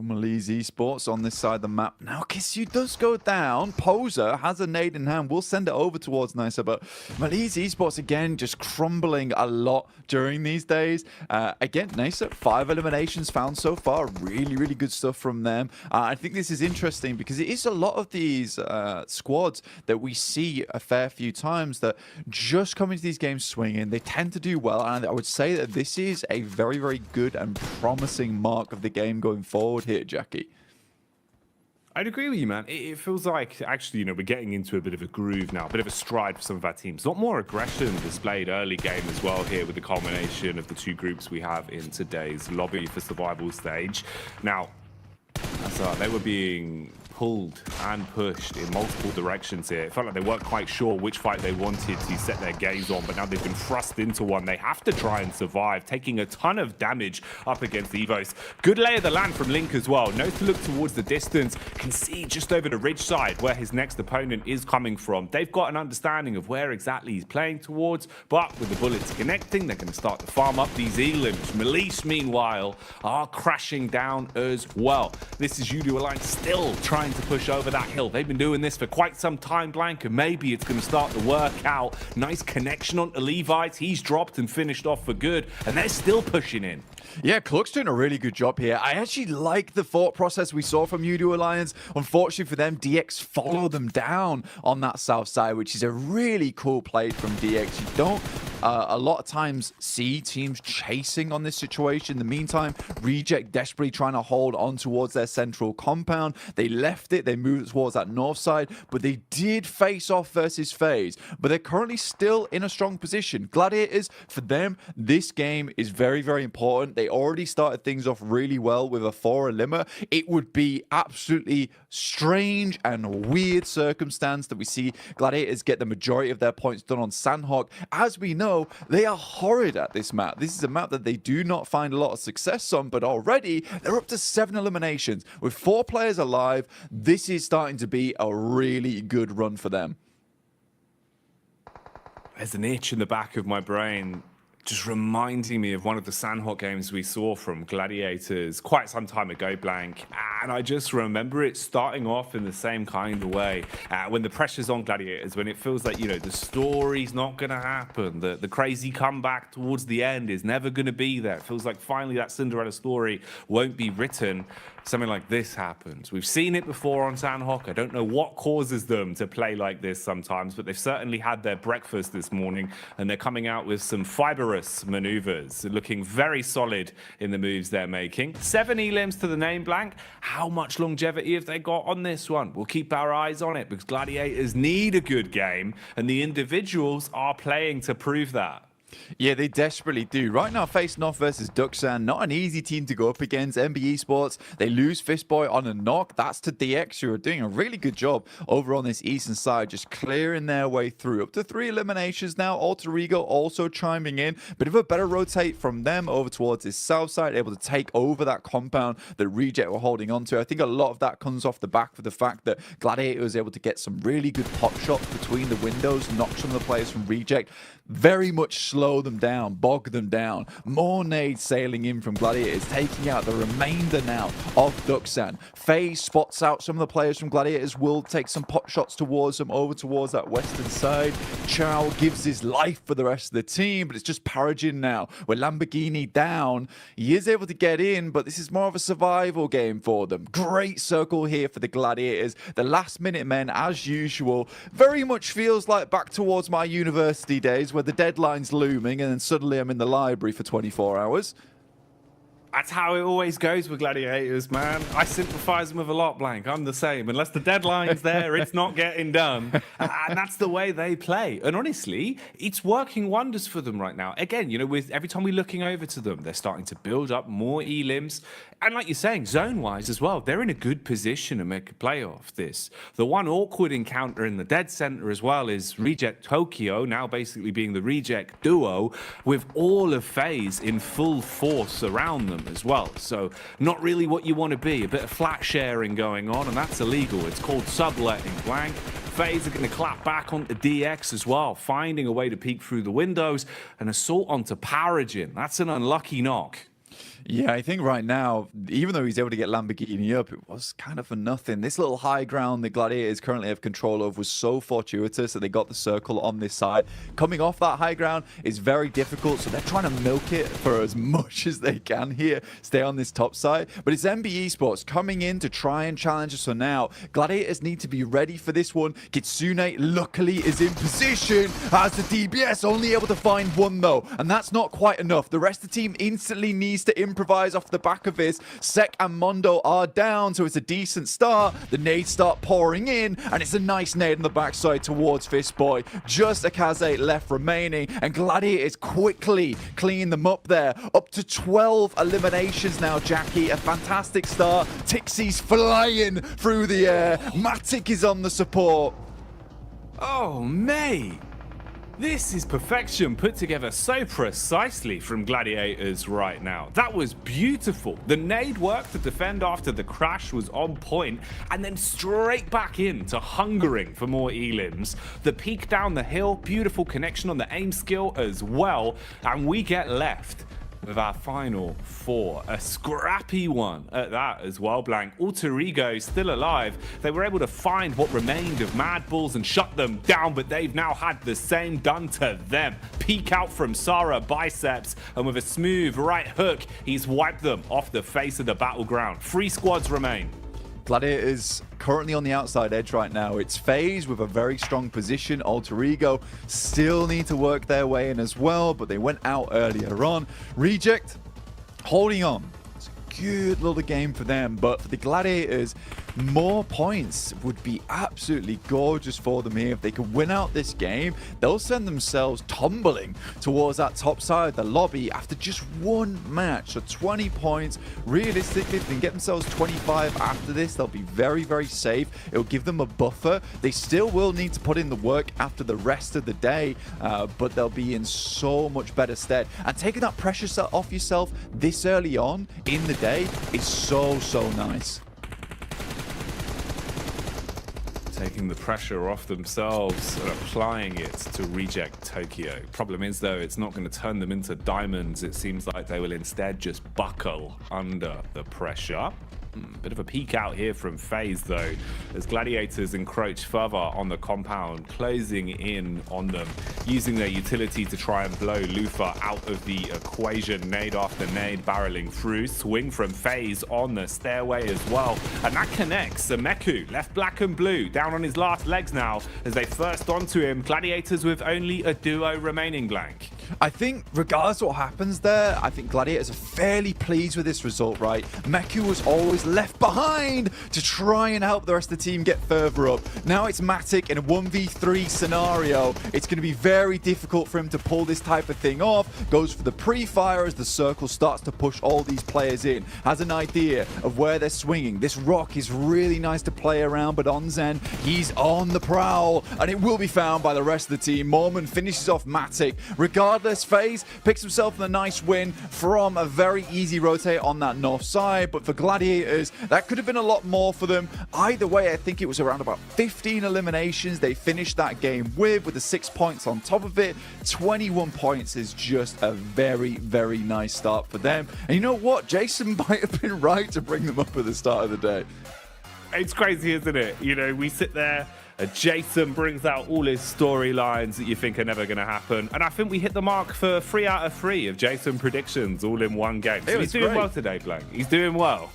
Malise Esports on this side of the map. Now, Kissu does go down. Poser has a nade in hand. We'll send it over towards Nisa, but Malise Esports, again, just crumbling a lot during these days. Again, Nisa, 5 eliminations found so far. Really, really good stuff from them. I think this is interesting because it is a lot of these squads that we see a fair few times that just come into these games swinging. They tend to do well, and I would say that this is a very, very good and promising mark of the game going forward here, Jackie. I'd agree with you, man. It feels like, actually, you know, we're getting into a bit of a groove now, a bit of a stride for some of our teams. A lot more aggression displayed early game as well here with the culmination of the two groups we have in today's lobby for survival stage. Now, they were being pulled and pushed in multiple directions here. It felt like they weren't quite sure which fight they wanted to set their gaze on, but now they've been thrust into one. They have to try and survive, taking a ton of damage up against Evos. Good lay of the land from Link as well. Knows to look towards the distance, can see just over the ridge side where his next opponent is coming from. They've got an understanding of where exactly he's playing towards, but with the bullets connecting, they're going to start to farm up these elims. Melise, meanwhile, are crashing down as well. This is Yudu Alliance still trying to push over that hill. They've been doing this for quite some time, Blank, and maybe it's going to start to work out. Nice connection on Levites. He's dropped and finished off for good, and they're still pushing in. Yeah, Cluck's doing a really good job here. I actually like the thought process we saw from Yudu Alliance. Unfortunately for them, DX follow them down on that south side, which is a really cool play from DX. You don't a lot of times see teams chasing on this situation. In the meantime, Reject desperately trying to hold on towards their central compound. They left it, they moved towards that north side, but they did face off versus FaZe. But they're currently still in a strong position. Gladiators, for them, this game is very, very important. They already started things off really well with a 4 eliminer. It would be absolutely strange and weird circumstance that we see Gladiators get the majority of their points done on Sandhawk. As we know, they are horrid at this map. This is a map that they do not find a lot of success on, but already they're up to 7 eliminations. With 4 players alive, this is starting to be a really good run for them. There's an itch in the back of my brain just reminding me of one of the Sandhawk games we saw from Gladiators quite some time ago, Blank. And I just remember it starting off in the same kind of way. When the pressure's on Gladiators, when it feels like, you know, the story's not going to happen, the crazy comeback towards the end is never going to be there. It feels like finally that Cinderella story won't be written. Something like this happens. We've seen it before on Sandhawk. I don't know what causes them to play like this sometimes, but they've certainly had their breakfast this morning, and they're coming out with some fiber glamorous maneuvers, looking very solid in the moves they're making. 7 elims to the name blank. How much longevity have they got on this one? We'll keep our eyes on it because Gladiators need a good game and the individuals are playing to prove that. Yeah, they desperately do. Right now, facing off versus Duxan, not an easy team to go up against. MBE Sports, they lose Fistboy on a knock. That's to DX, who are doing a really good job over on this eastern side, just clearing their way through. Up to 3 eliminations now. Alter Ego also chiming in. Bit of a better rotate from them over towards this south side, able to take over that compound that Reject were holding on to. I think a lot of that comes off the back of the fact that Gladiator was able to get some really good pop shots between the windows, knock some of the players from Reject. Very much slow them down, bog them down. More nades sailing in from Gladiators, taking out the remainder now of Duxan. FaZe spots out some of the players from Gladiators, will take some pot shots towards them, over towards that western side. Chow gives his life for the rest of the team, but it's just Paragin now. With Lamborghini down, he is able to get in, but this is more of a survival game for them. Great circle here for the Gladiators. The last minute men, as usual, very much feels like back towards my university days where the deadline's looming and then suddenly I'm in the library for 24 hours. That's how it always goes with Gladiators, man. I sympathize them with a lot, Blank. I'm the same. Unless the deadline's there, it's not getting done. And that's the way they play. And honestly, it's working wonders for them right now. Again, you know, with every time we're looking over to them, they're starting to build up more elims. And like you're saying, zone-wise as well, they're in a good position to make a play off this. The one awkward encounter in the dead center as well is Reject Tokyo, now basically being the Reject duo, with all of FaZe in full force around them as well. So not really what you want to be. A bit of flat sharing going on, and that's illegal. It's called subletting, Blank. FaZe are going to clap back onto DX as well, finding a way to peek through the windows. An assault onto Paragin. That's an unlucky knock. Yeah, I think right now, even though he's able to get Lamborghini up, it was kind of for nothing. This little high ground the Gladiators currently have control of was so fortuitous that they got the circle on this side. Coming off that high ground is very difficult, so they're trying to milk it for as much as they can here, stay on this top side. But it's MBE Sports coming in to try and challenge us. So now, Gladiators need to be ready for this one. Kitsune luckily is in position as the DBS, only able to find one though, and that's not quite enough. The rest of the team instantly needs to improvise off the back of this. Sek and Mondo are down, so it's a decent start. The nades start pouring in, and it's a nice nade on the backside towards Fistboy. Just Akaze left remaining, and Gladiators quickly clean them up there. Up to 12 eliminations now, Jackie. A fantastic start. Tixie's flying through the air. Matic is on the support. Oh, mate. This is perfection put together so precisely from Gladiators right now. That was beautiful. The nade work to defend after the crash was on point, and then straight back into hungering for more elims. The peek down the hill, beautiful connection on the aim skill as well, and we get left with our final 4. A scrappy one at that as well, Blank. Alter Ego still alive. They were able to find what remained of Mad Bulls and shut them down, but they've now had the same done to them. Peek out from Sarah Biceps, and with a smooth right hook, he's wiped them off the face of the battleground. 3 squads remain. Gladiators currently on the outside edge right now. It's FaZe with a very strong position. Alter Ego still need to work their way in as well, but they went out earlier on. Reject holding on. It's a good little game for them, but for the Gladiators, more points would be absolutely gorgeous for them here. If they could win out this game, they'll send themselves tumbling towards that top side of the lobby after just one match. So 20 points. Realistically, if they can get themselves 25 after this, they'll be very, very safe. It'll give them a buffer. They still will need to put in the work after the rest of the day, but they'll be in so much better stead. And taking that pressure off yourself this early on in the day is so, so nice. Taking the pressure off themselves and applying it to Reject Tokyo. Problem is, though, it's not going to turn them into diamonds. It seems like they will instead just buckle under the pressure. Bit of a peek out here from FaZe, though, as Gladiators encroach further on the compound, closing in on them, using their utility to try and blow Lufa out of the equation. Nade after nade barreling through. Swing from FaZe on the stairway as well. And that connects. Meku left black and blue, down on his last legs now as they first onto him. Gladiators with only a duo remaining, Blank. I think regardless of what happens there, I think Gladiators are fairly pleased with this result, right? Meku was always left behind to try and help the rest of the team get further up. Now it's Matic in a 1v3 scenario. It's going to be very difficult for him to pull this type of thing off. Goes for the pre-fire as the circle starts to push all these players in. Has an idea of where they're swinging. This rock is really nice to play around, but Onzen, he's on the prowl, and it will be found by the rest of the team. Mormon finishes off Matic. Regardless, FaZe picks himself a nice win from a very easy rotate on that north side, but for Gladiators, that could have been a lot more for them. Either way, I think it was around about 15 eliminations they finished that game with the 6 points on top of it. 21 points is just a very, very nice start for them. And you know what? Jason might have been right to bring them up at the start of the day. It's crazy, isn't it? You know, we sit there, Jason brings out all his storylines that you think are never going to happen. And I think we hit the mark for 3 out of 3 of Jason predictions all in one game. So he's doing well today, Blank. He's doing well.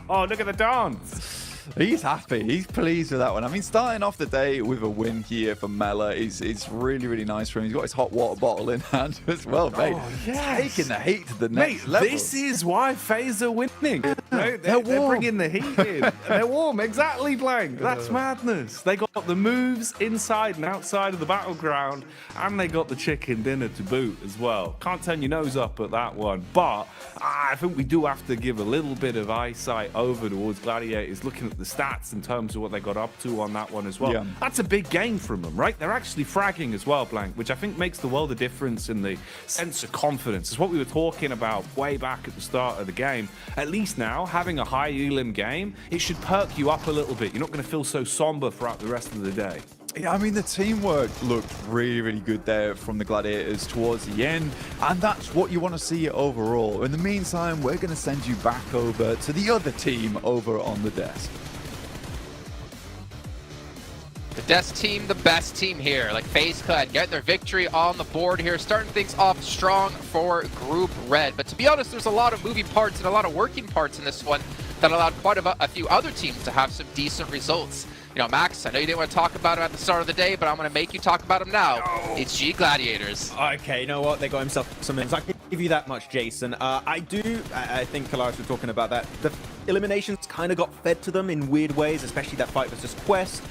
Oh, look at the dance. He's happy. He's pleased with that one. I mean, starting off the day with a win here for Mela is really, really nice for him. He's got his hot water bottle in hand as well, mate. Oh, yes. Taking the heat to the next level. This is why FaZe are winning. No, they're bringing the heat in. They're warm. Exactly, Blank. That's madness. They got the moves inside and outside of the battleground, and they got the chicken dinner to boot as well. Can't turn your nose up at that one. But I think we do have to give a little bit of eyesight over towards Gladiators, looking at the stats in terms of what they got up to on that one as well. Yeah. That's a big gain from them, right? They're actually fragging as well, Blank, which I think makes the world of difference in the sense of confidence. It's what we were talking about way back at the start of the game. At least now, having a high elim game, it should perk you up a little bit. You're not going to feel so somber throughout the rest of the day. Yeah, I mean, the teamwork looked really, really good there from the Gladiators towards the end, and that's what you want to see overall. In the meantime, we're going to send you back over to the other team over on the desk. The Desk team, the best team here. Like FaZe could get their victory on the board here, starting things off strong for Group Red. But to be honest, there's a lot of moving parts and a lot of working parts in this one that allowed quite a few other teams to have some decent results. You know, Max, I know you didn't want to talk about him at the start of the day, but I'm going to make you talk about him now. No. It's G Gladiators. Okay, you know what? They got himself some wins. I can give you that much, Jason. I think Kalaris was talking about that. The eliminations kind of got fed to them in weird ways, especially that fight versus Quest.